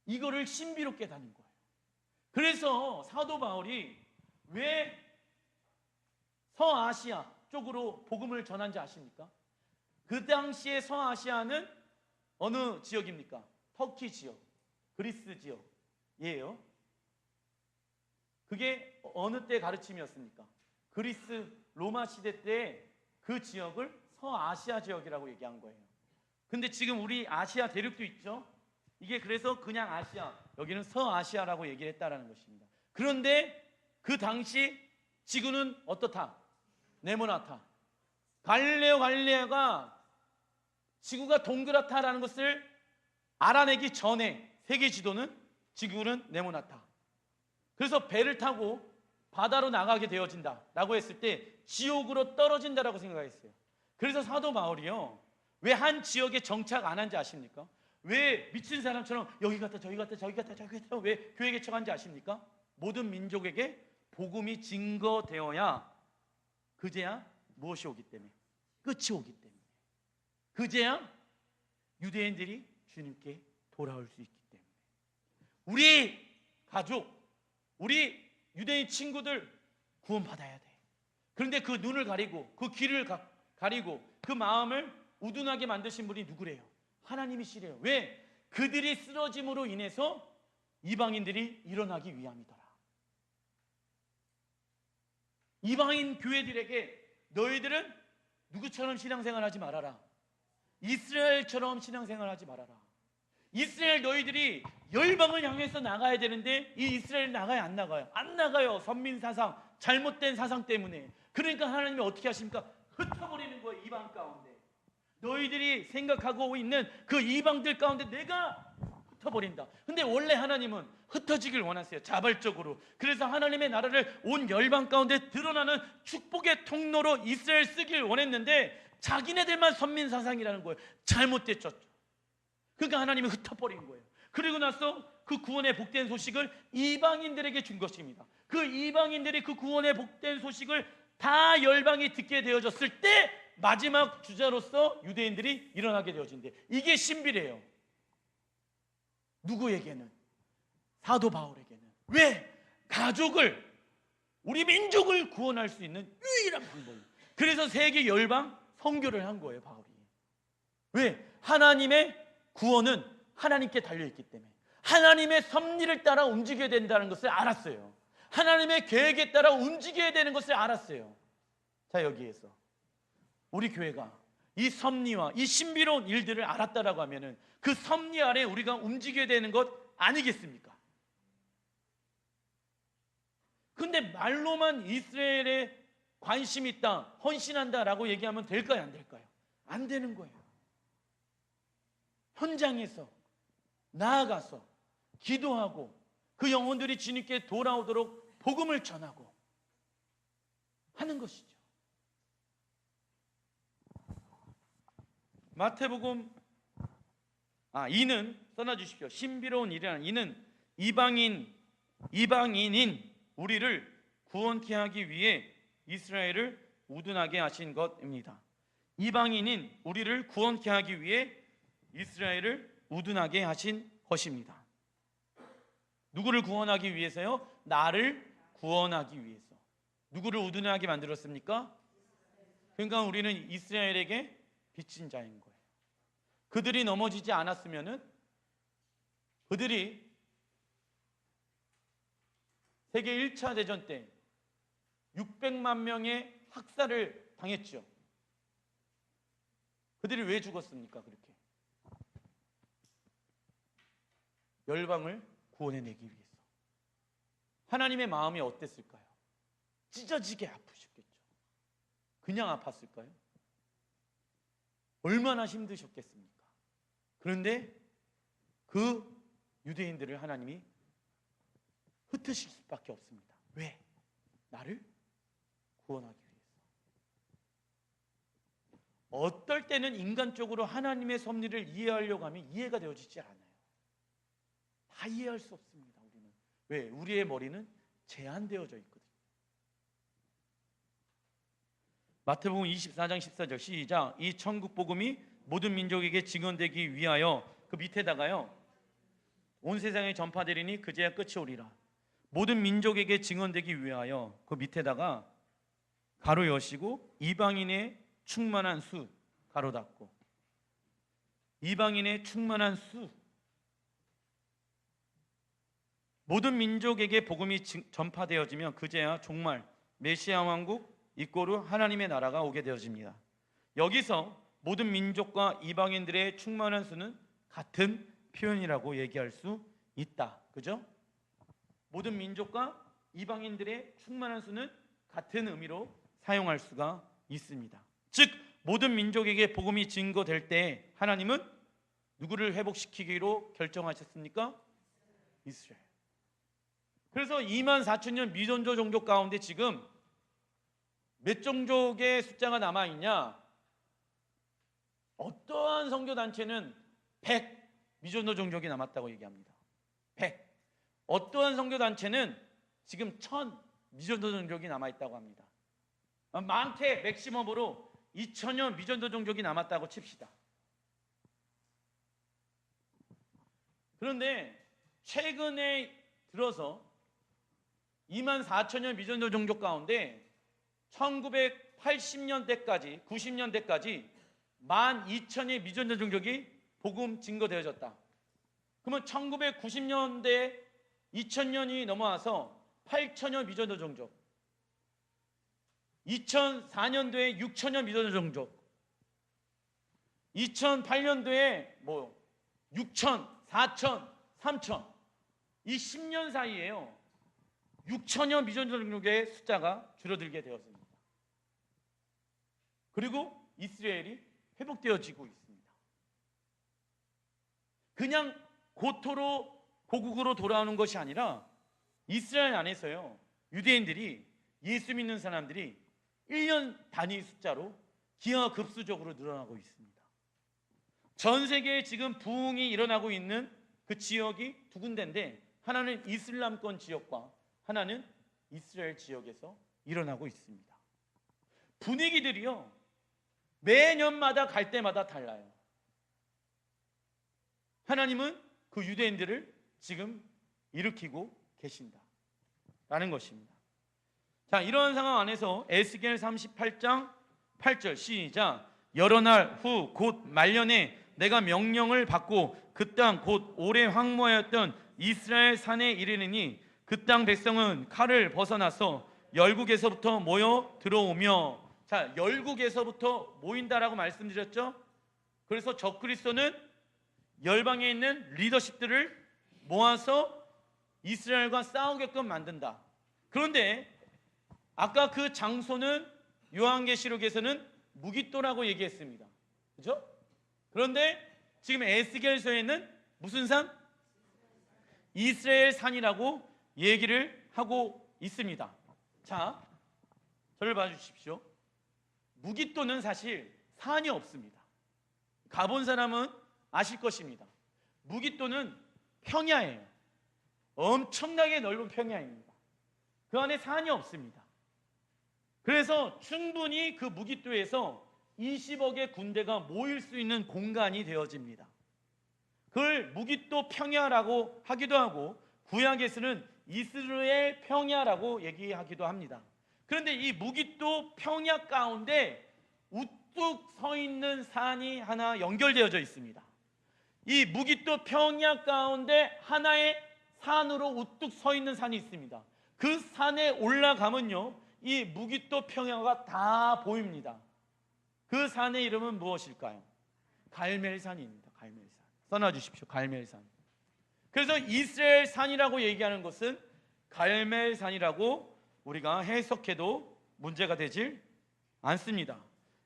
이거를 신비로 깨닫는 거예요. 그래서 사도 바울이 왜 서아시아 쪽으로 복음을 전한지 아십니까? 그 당시에 서아시아는 어느 지역입니까? 터키 지역, 그리스 지역이에요. 그게 어느 때 가르침이었습니까? 그리스 로마 시대 때 그 지역을 서아시아 지역이라고 얘기한 거예요. 근데 지금 우리 아시아 대륙도 있죠. 이게 그래서 그냥 아시아, 여기는 서아시아라고 얘기를 했다라는 것입니다. 그런데 그 당시 지구는 어떻다? 네모나다. 갈릴레오가 지구가 동그랗다라는 것을 알아내기 전에 세계 지도는 지구는 네모나다. 그래서 배를 타고 바다로 나가게 되어진다라고 했을 때 지옥으로 떨어진다라고 생각했어요. 그래서 사도 바울이요, 왜 한 지역에 정착 안 한지 아십니까? 왜 미친 사람처럼 여기 갔다 저기 갔다 저기 갔다 저기 갔다 왜 교회 개척한지 아십니까? 모든 민족에게 복음이 증거되어야 그제야 무엇이 오기 때문에? 끝이 오기 때문에. 그제야 유대인들이 주님께 돌아올 수 있기 때문에. 우리 가족, 우리 유대인 친구들 구원받아야 돼. 그런데 그 눈을 가리고 그 귀를 가리고 그 마음을 우둔하게 만드신 분이 누구래요? 하나님이시래요. 왜? 그들이 쓰러짐으로 인해서 이방인들이 일어나기 위함이더라. 이방인 교회들에게 너희들은 누구처럼 신앙생활하지 말아라. 이스라엘처럼 신앙생활하지 말아라. 이스라엘 너희들이 열방을 향해서 나가야 되는데 이 이스라엘 나가요? 안 나가요? 안 나가요. 선민사상, 잘못된 사상 때문에. 그러니까 하나님이 어떻게 하십니까? 흩어버리는 거예요. 이방 가운데. 너희들이 생각하고 있는 그 이방들 가운데 내가 흩어버린다. 근데 원래 하나님은 흩어지길 원하세요. 자발적으로. 그래서 하나님의 나라를 온 열방 가운데 드러나는 축복의 통로로 이스라엘 쓰길 원했는데 자기네들만 선민사상이라는 거예요. 잘못됐죠. 그러니까 하나님이 흩어버린 거예요. 그리고 나서 그 구원의 복된 소식을 이방인들에게 준 것입니다. 그 이방인들이 그 구원의 복된 소식을 다 열방이 듣게 되어졌을 때 마지막 주자로서 유대인들이 일어나게 되어진대. 이게 신비래요. 누구에게는? 사도 바울에게는. 왜? 가족을, 우리 민족을 구원할 수 있는 유일한 방법이에요. 그래서 세계 열방 선교를 한 거예요, 바울이. 왜? 하나님의 구원은 하나님께 달려있기 때문에 하나님의 섭리를 따라 움직여야 된다는 것을 알았어요. 하나님의 계획에 따라 움직여야 되는 것을 알았어요. 자, 여기에서 우리 교회가 이 섭리와 이 신비로운 일들을 알았다라고 하면은 그 섭리 아래 우리가 움직여야 되는 것 아니겠습니까? 근데 말로만 이스라엘에 관심 있다, 헌신한다라고 얘기하면 될까요, 안 될까요? 안 되는 거예요. 현장에서 나아가서 기도하고 그 영혼들이 주님께 돌아오도록 복음을 전하고 하는 것이죠. 마태복음 이는 써놔주십시오. 신비로운 일이라는 이는 이방인인 우리를 구원케 하기 위해 이스라엘을 우둔하게 하신 것입니다. 이방인인 우리를 구원케 하기 위해 이스라엘을 우둔하게 하신 것입니다. 누구를 구원하기 위해서요? 나를 구원하기 위해서. 누구를 우둔하게 만들었습니까? 그러니까 우리는 이스라엘에게 빚진 자인 거예요. 그들이 넘어지지 않았으면은 그들이 세계 1차 대전 때 600만 명의 학살을 당했죠. 그들이 왜 죽었습니까? 그렇게 열방을 구원해내기 위해서. 하나님의 마음이 어땠을까요? 찢어지게 아프셨겠죠. 그냥 아팠을까요? 얼마나 힘드셨겠습니까? 그런데 그 유대인들을 하나님이 흩으실 수밖에 없습니다. 왜? 나를 구원하기 위해서. 어떨 때는 인간적으로 하나님의 섭리를 이해하려고 하면 이해가 되어지지 않아요. 다 이해할 수 없습니다. 우리는. 왜? 우리의 머리는 제한되어져 있거든요. 마태복음 24장 14절 시작. 이 천국 복음이 모든 민족에게 증언되기 위하여, 그 밑에다가요, 온 세상에 전파되리니 그제야 끝이 오리라. 모든 민족에게 증언되기 위하여, 그 밑에다가 가로 여시고 이방인의 충만한 수 가로 닫고, 이방인의 충만한 수, 모든 민족에게 복음이 전파되어지면 그제야 종말 메시아 왕국 이꼬르 하나님의 나라가 오게 되어집니다. 여기서 모든 민족과 이방인들의 충만한 수는 같은 표현이라고 얘기할 수 있다. 그죠? 모든 민족과 이방인들의 충만한 수는 같은 의미로 사용할 수가 있습니다. 즉 모든 민족에게 복음이 증거될 때 하나님은 누구를 회복시키기로 결정하셨습니까? 이스라엘. 그래서 2만 4천 년 미전도 종족 가운데 지금 몇 종족의 숫자가 남아있냐? 어떠한 선교단체는 100 미전도 종족이 남았다고 얘기합니다. 100. 어떠한 선교단체는 지금 1000 미전도 종족이 남아있다고 합니다. 많게 맥시멈으로 2000여 미전도 종족이 남았다고 칩시다. 그런데 최근에 들어서 2만 4천여 미전도 종족 가운데 1980년대까지 90년대까지 12,000의 미전도 종족이 복음 증거되어졌다. 그러면 1990년대 2000년이 넘어와서 8,000여 미전도 종족, 2004년도에 6,000여 미전도 종족, 2008년도에 6,000, 4,000, 3,000, 이 10년 사이에요 6,000여 미전도 종족의 숫자가 줄어들게 되었습니다. 그리고 이스라엘이 회복되어지고 있습니다. 그냥 고국으로 돌아오는 것이 아니라 이스라엘 안에서요, 유대인들이, 예수 믿는 사람들이 1년 단위 숫자로 기하급수적으로 늘어나고 있습니다. 전 세계에 지금 부흥이 일어나고 있는 그 지역이 두 군데인데, 하나는 이슬람권 지역과 하나는 이스라엘 지역에서 일어나고 있습니다. 분위기들이요, 매년마다 갈 때마다 달라요. 하나님은 그 유대인들을 지금 일으키고 계신다라는 것입니다. 자, 이러한 상황 안에서 에스겔 38장 8절 시작. 여러 날 후 곧 말년에 내가 명령을 받고 그 땅 곧 오래 황무하였던 이스라엘 산에 이르느니 그 땅 백성은 칼을 벗어나서 열국에서부터 모여 들어오며. 자, 열국에서부터 모인다라고 말씀드렸죠. 그래서 적그리스도는 열방에 있는 리더십들을 모아서 이스라엘과 싸우게끔 만든다. 그런데 아까 그 장소는 요한계시록에서는 무깃도라고 얘기했습니다. 그렇죠? 그런데 지금 에스겔서에는 무슨 산? 이스라엘 산이라고 얘기를 하고 있습니다. 자, 저를 봐주십시오. 무깃도는 사실 산이 없습니다. 가본 사람은 아실 것입니다. 무깃도는 평야예요. 엄청나게 넓은 평야입니다. 그 안에 산이 없습니다. 그래서 충분히 그 무깃도에서 20억의 군대가 모일 수 있는 공간이 되어집니다. 그걸 무깃도 평야라고 하기도 하고 구약에서는 이스라엘 평야라고 얘기하기도 합니다. 그런데 이 무깃도 평야 가운데 우뚝 서 있는 산이 하나 연결되어져 있습니다. 이 무깃도 평야 가운데 하나의 산으로 우뚝 서 있는 산이 있습니다. 그 산에 올라가면요, 이 무깃도 평야가 다 보입니다. 그 산의 이름은 무엇일까요? 갈멜산입니다. 갈멜산. 써놔주십시오. 갈멜산. 그래서 이스라엘 산이라고 얘기하는 것은 갈멜산이라고 우리가 해석해도 문제가 되질 않습니다.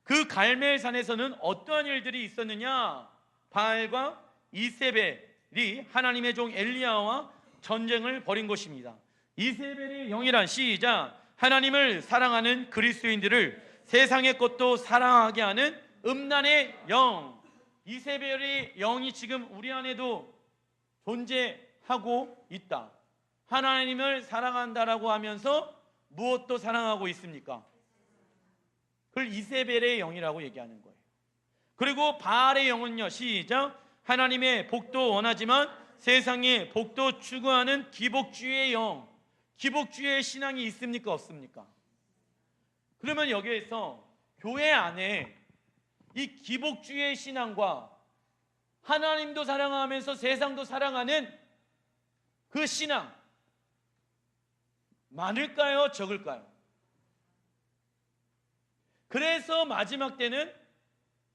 그 갈멜산에서는 어떠한 일들이 있었느냐? 바알과 이세벨이 하나님의 종 엘리야와 전쟁을 벌인 것입니다. 이세벨의 영이란 시작, 하나님을 사랑하는 그리스도인들을 세상의 것도 사랑하게 하는 음란의 영. 이세벨의 영이 지금 우리 안에도 존재하고 있다. 하나님을 사랑한다라고 하면서 무엇도 사랑하고 있습니까? 그걸 이세벨의 영이라고 얘기하는 거예요. 그리고 바알의 영은요, 시작, 하나님의 복도 원하지만 세상의 복도 추구하는 기복주의의 영. 기복주의의 신앙이 있습니까? 없습니까? 그러면 여기에서 교회 안에 이 기복주의의 신앙과 하나님도 사랑하면서 세상도 사랑하는 그 신앙 많을까요? 적을까요? 그래서 마지막 때는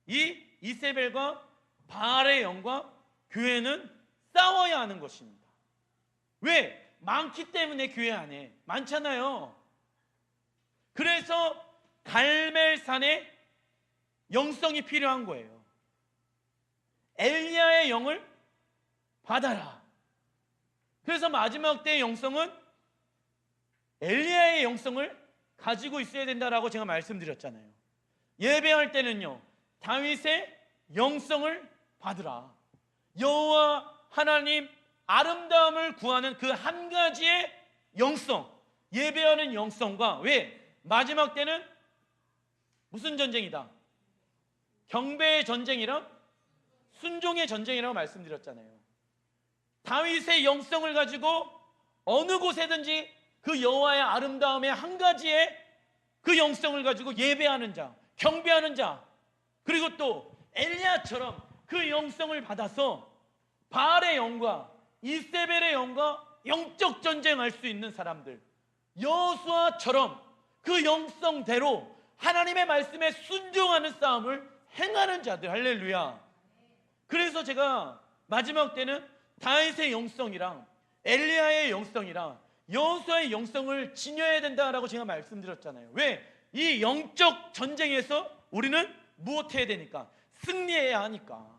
이 이세벨과 바알의 영과 교회는 싸워야 하는 것입니다. 왜? 많기 때문에 교회 안에 많잖아요. 그래서 갈멜산에 영성이 필요한 거예요. 엘리야의 영을 받아라. 그래서 마지막 때의 영성은 엘리야의 영성을 가지고 있어야 된다라고 제가 말씀드렸잖아요. 예배할 때는요, 다윗의 영성을 받으라. 여호와 하나님 아름다움을 구하는 그 한 가지의 영성, 예배하는 영성과, 왜? 마지막 때는 무슨 전쟁이다? 경배의 전쟁이랑 순종의 전쟁이라고 말씀드렸잖아요. 다윗의 영성을 가지고 어느 곳에든지 그 여호와의 아름다움의 한 가지의 그 영성을 가지고 예배하는 자, 경배하는 자, 그리고 또 엘리야처럼 그 영성을 받아서 바알의 영과 이세벨의 영과 영적 전쟁할 수 있는 사람들, 여호수아처럼 그 영성대로 하나님의 말씀에 순종하는 싸움을 행하는 자들, 할렐루야. 그래서 제가 마지막 때는 다윗의 영성이랑 엘리야의 영성이랑 여호수아의 영성을 지녀야 된다라고 제가 말씀드렸잖아요. 왜? 이 영적 전쟁에서 우리는 무엇해야 되니까? 승리해야 하니까.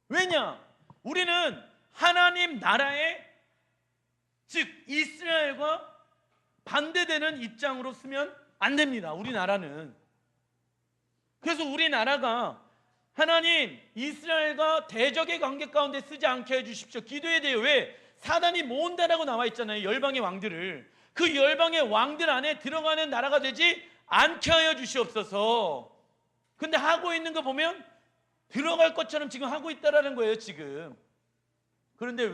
왜냐? 우리는 하나님 나라의, 즉 이스라엘과 반대되는 입장으로 쓰면 안 됩니다. 우리나라는. 그래서 우리나라가 하나님 이스라엘과 대적의 관계 가운데 쓰지 않게 해주십시오. 기도해야 돼요. 왜? 사단이 모은다라고 나와 있잖아요. 열방의 왕들을. 그 열방의 왕들 안에 들어가는 나라가 되지 않게 하여 주시옵소서. 근데 하고 있는 거 보면 들어갈 것처럼 지금 하고 있다라는 거예요, 지금. 그런데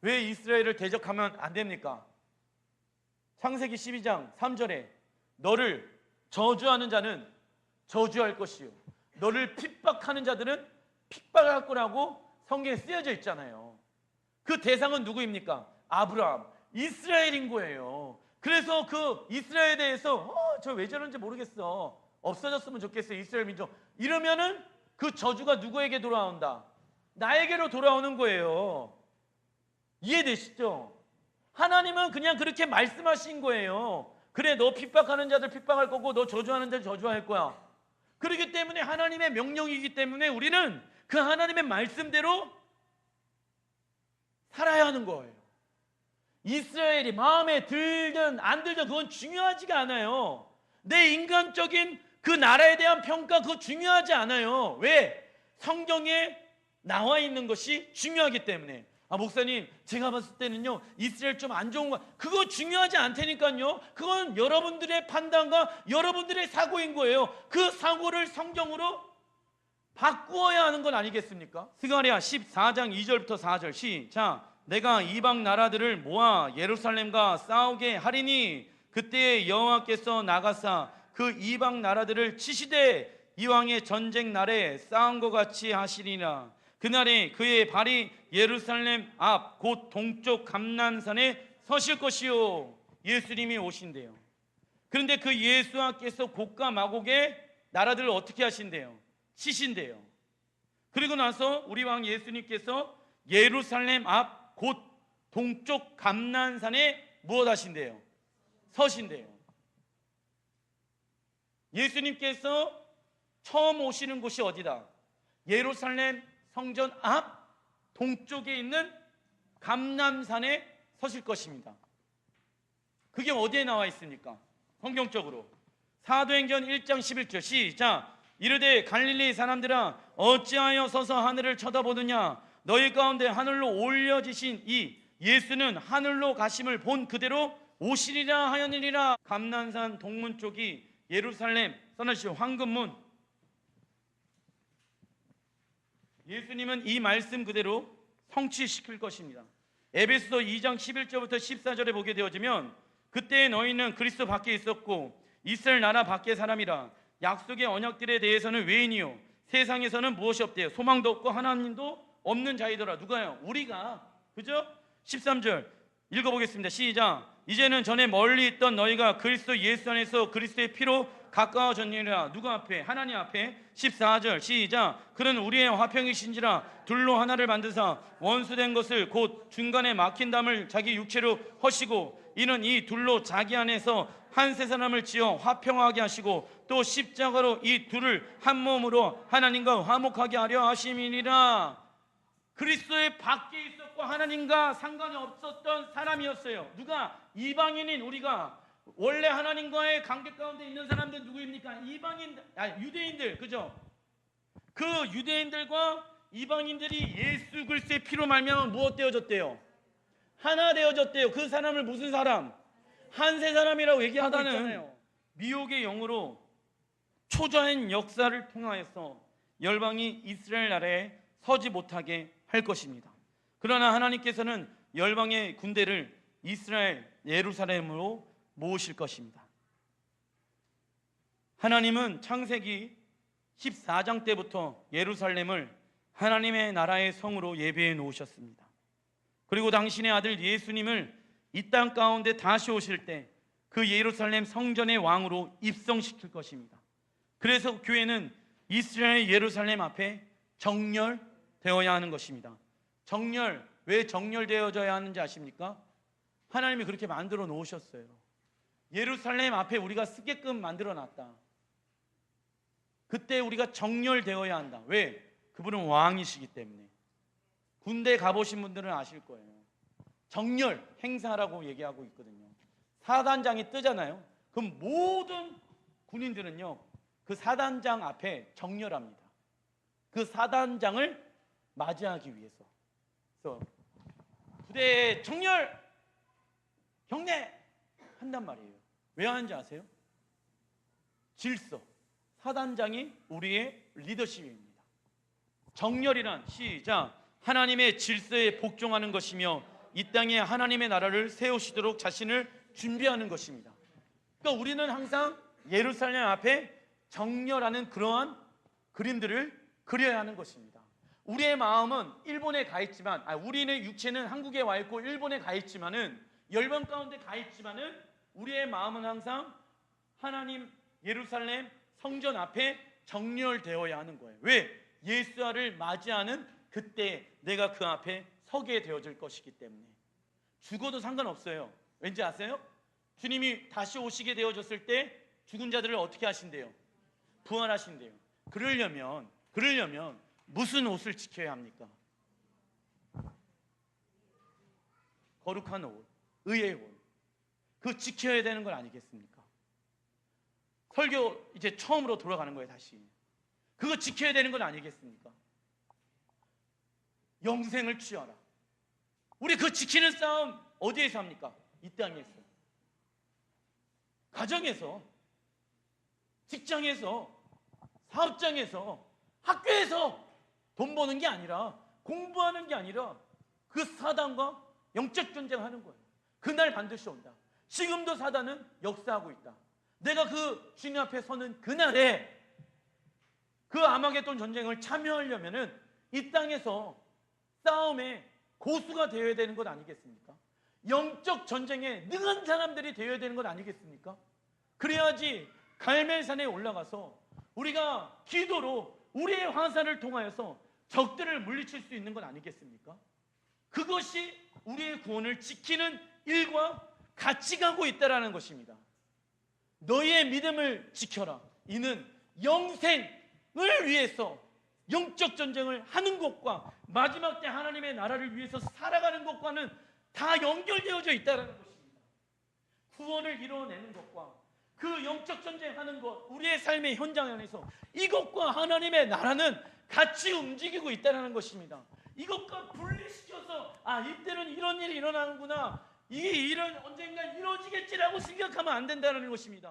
왜 이스라엘을 대적하면 안 됩니까? 창세기 12장 3절에 너를 저주하는 자는 저주할 것이요, 너를 핍박하는 자들은 핍박할 거라고 성경에 쓰여져 있잖아요. 그 대상은 누구입니까? 아브라함, 이스라엘인 거예요. 그래서 그 이스라엘에 대해서 저 왜 저런지 모르겠어, 없어졌으면 좋겠어 이스라엘 민족, 이러면은 그 저주가 누구에게 돌아온다? 나에게로 돌아오는 거예요. 이해되시죠? 하나님은 그냥 그렇게 말씀하신 거예요. 그래, 너 핍박하는 자들 핍박할 거고 너 저주하는 자들 저주할 거야. 그렇기 때문에 하나님의 명령이기 때문에 우리는 그 하나님의 말씀대로 살아야 하는 거예요. 이스라엘이 마음에 들든 안 들든 그건 중요하지가 않아요. 내 인간적인 그 나라에 대한 평가 그거 중요하지 않아요. 왜? 성경에 나와 있는 것이 중요하기 때문에. 목사님, 제가 봤을 때는요 이스라엘 좀 안 좋은 거, 그거 중요하지 않다니까요. 그건 여러분들의 판단과 여러분들의 사고인 거예요. 그 사고를 성경으로 바꾸어야 하는 건 아니겠습니까? 스가랴 14장 2절부터 4절 시작. 내가 이방 나라들을 모아 예루살렘과 싸우게 하리니 그때 여호와께서 나가사 그 이방 나라들을 치시되 이왕의 전쟁 날에 싸운 것 같이 하시리라. 그날에 그의 발이 예루살렘 앞 곧 동쪽 감난산에 서실 것이요. 예수님이 오신대요. 그런데 그 예수께서 곡과 마곡의 나라들을 어떻게 하신대요? 치신대요. 그리고 나서 우리 왕 예수님께서 예루살렘 앞 곧 동쪽 감난산에 무엇 하신대요? 서신대요. 예수님께서 처음 오시는 곳이 어디다? 예루살렘 성전 앞 동쪽에 있는 감람산에 서실 것입니다. 그게 어디에 나와 있습니까? 성경적으로 사도행전 1장 11절 시작. 이르되 갈릴리 사람들아 어찌하여 서서 하늘을 쳐다보느냐? 너희 가운데 하늘로 올려지신 이 예수는 하늘로 가심을 본 그대로 오시리라 하였느니라. 감난산 동문 쪽이 예루살렘 써나시오 황금문. 예수님은 이 말씀 그대로 성취시킬 것입니다. 에베소서 2장 11절부터 14절에 보게 되어지면 그때 너희는 그리스도 밖에 있었고 이스라엘 나라 밖의 사람이라. 약속의 언약들에 대해서는 외인이요 세상에서는 무엇이 없대요? 소망도 없고 하나님도 없는 자이더라. 누가요? 우리가. 그죠? 13절 읽어보겠습니다. 시작. 이제는 전에 멀리 있던 너희가 그리스도 예수 안에서 그리스도의 피로 가까워졌느니라. 누가 앞에? 하나님 앞에. 14절 시작. 그는 우리의 화평이신지라 둘로 하나를 만드사 원수된 것을 곧 중간에 막힌 담을 자기 육체로 허시고 이는 이 둘로 자기 안에서 한 세 사람을 지어 화평하게 하시고 또 십자가로 이 둘을 한 몸으로 하나님과 화목하게 하려 하심이니라. 그리스도의 밖에 있었고 하나님과 상관이 없었던 사람이었어요. 누가? 이방인인 우리가. 원래 하나님과의 관계 가운데 있는 사람들 누구입니까? 유대인들. 그죠? 그 유대인들과 이방인들이 예수 그리스도의 피로 말미암아 무엇 되어졌대요? 하나 되어졌대요. 그 사람을 무슨 사람? 한세 사람이라고 얘기하다는 미혹의 영으로 초자연 역사를 통하여서 열방이 이스라엘 나라에 서지 못하게 할 것입니다. 그러나 하나님께서는 열방의 군대를 이스라엘 예루살렘으로 모으실 것입니다. 하나님은 창세기 14장 때부터 예루살렘을 하나님의 나라의 성으로 예배해 놓으셨습니다. 그리고 당신의 아들 예수님을 이 땅 가운데 다시 오실 때 그 예루살렘 성전의 왕으로 입성시킬 것입니다. 그래서 교회는 이스라엘 예루살렘 앞에 정렬되어야 하는 것입니다. 정렬, 왜 정렬되어져야 하는지 아십니까? 하나님이 그렇게 만들어 놓으셨어요. 예루살렘 앞에 우리가 쓰게끔 만들어 놨다. 그때 우리가 정렬되어야 한다. 왜? 그분은 왕이시기 때문에. 군대 가보신 분들은 아실 거예요. 정렬 행사라고 얘기하고 있거든요. 사단장이 뜨잖아요. 그럼 모든 군인들은요 그 사단장 앞에 정렬합니다. 그 사단장을 맞이하기 위해서. 그래서 부대에 정렬 경례 한단 말이에요. 왜 하는지 아세요? 질서. 사단장이 우리의 리더십입니다. 정렬이란 시작. 하나님의 질서에 복종하는 것이며 이 땅에 하나님의 나라를 세우시도록 자신을 준비하는 것입니다. 그러니까 우리는 항상 예루살렘 앞에 정렬하는 그러한 그림들을 그려야 하는 것입니다. 우리의 마음은 일본에 가 있지만, 우리의 육체는 한국에 와 있고 일본에 가 있지만은 열방 가운데 가 있지만은 우리의 마음은 항상 하나님 예루살렘 성전 앞에 정렬되어야 하는 거예요. 왜? 예수와를 맞이하는 그때 내가 그 앞에 서게 되어질 것이기 때문에. 죽어도 상관없어요. 왠지 아세요? 주님이 다시 오시게 되어졌을 때 죽은 자들을 어떻게 하신대요? 부활하신대요. 그러려면 무슨 옷을 지켜야 합니까? 거룩한 옷, 의의 옷. 그거 지켜야 되는 건 아니겠습니까? 설교 이제 처음으로 돌아가는 거예요. 다시 그거 지켜야 되는 건 아니겠습니까? 영생을 취하라. 우리 그 지키는 싸움 어디에서 합니까? 이 땅에서, 가정에서, 직장에서, 사업장에서, 학교에서 돈 버는 게 아니라, 공부하는 게 아니라 그 사단과 영적 전쟁하는 거예요. 그날 반드시 온다. 지금도 사단은 역사하고 있다. 내가 그 주님 앞에 서는 그날에 그 아마겟돈 전쟁을 참여하려면은 이 땅에서 싸움에 고수가 되어야 되는 것 아니겠습니까? 영적 전쟁에 능한 사람들이 되어야 되는 것 아니겠습니까? 그래야지 갈멜산에 올라가서 우리가 기도로 우리의 화살을 통하여서 적들을 물리칠 수 있는 것 아니겠습니까? 그것이 우리의 구원을 지키는 일과 같이 가고 있다는 것입니다. 너희의 믿음을 지켜라. 이는 영생을 위해서 영적 전쟁을 하는 것과 마지막 때 하나님의 나라를 위해서 살아가는 것과는 다 연결되어져 있다는 것입니다. 구원을 이루어내는 것과 그 영적 전쟁하는 것, 우리의 삶의 현장 안에서 이것과 하나님의 나라는 같이 움직이고 있다는 것입니다. 이것과 분리시켜서 이때는 이런 일이 일어나는구나, 이게 언젠가 이루어지겠지라고 생각하면 안 된다는 것입니다.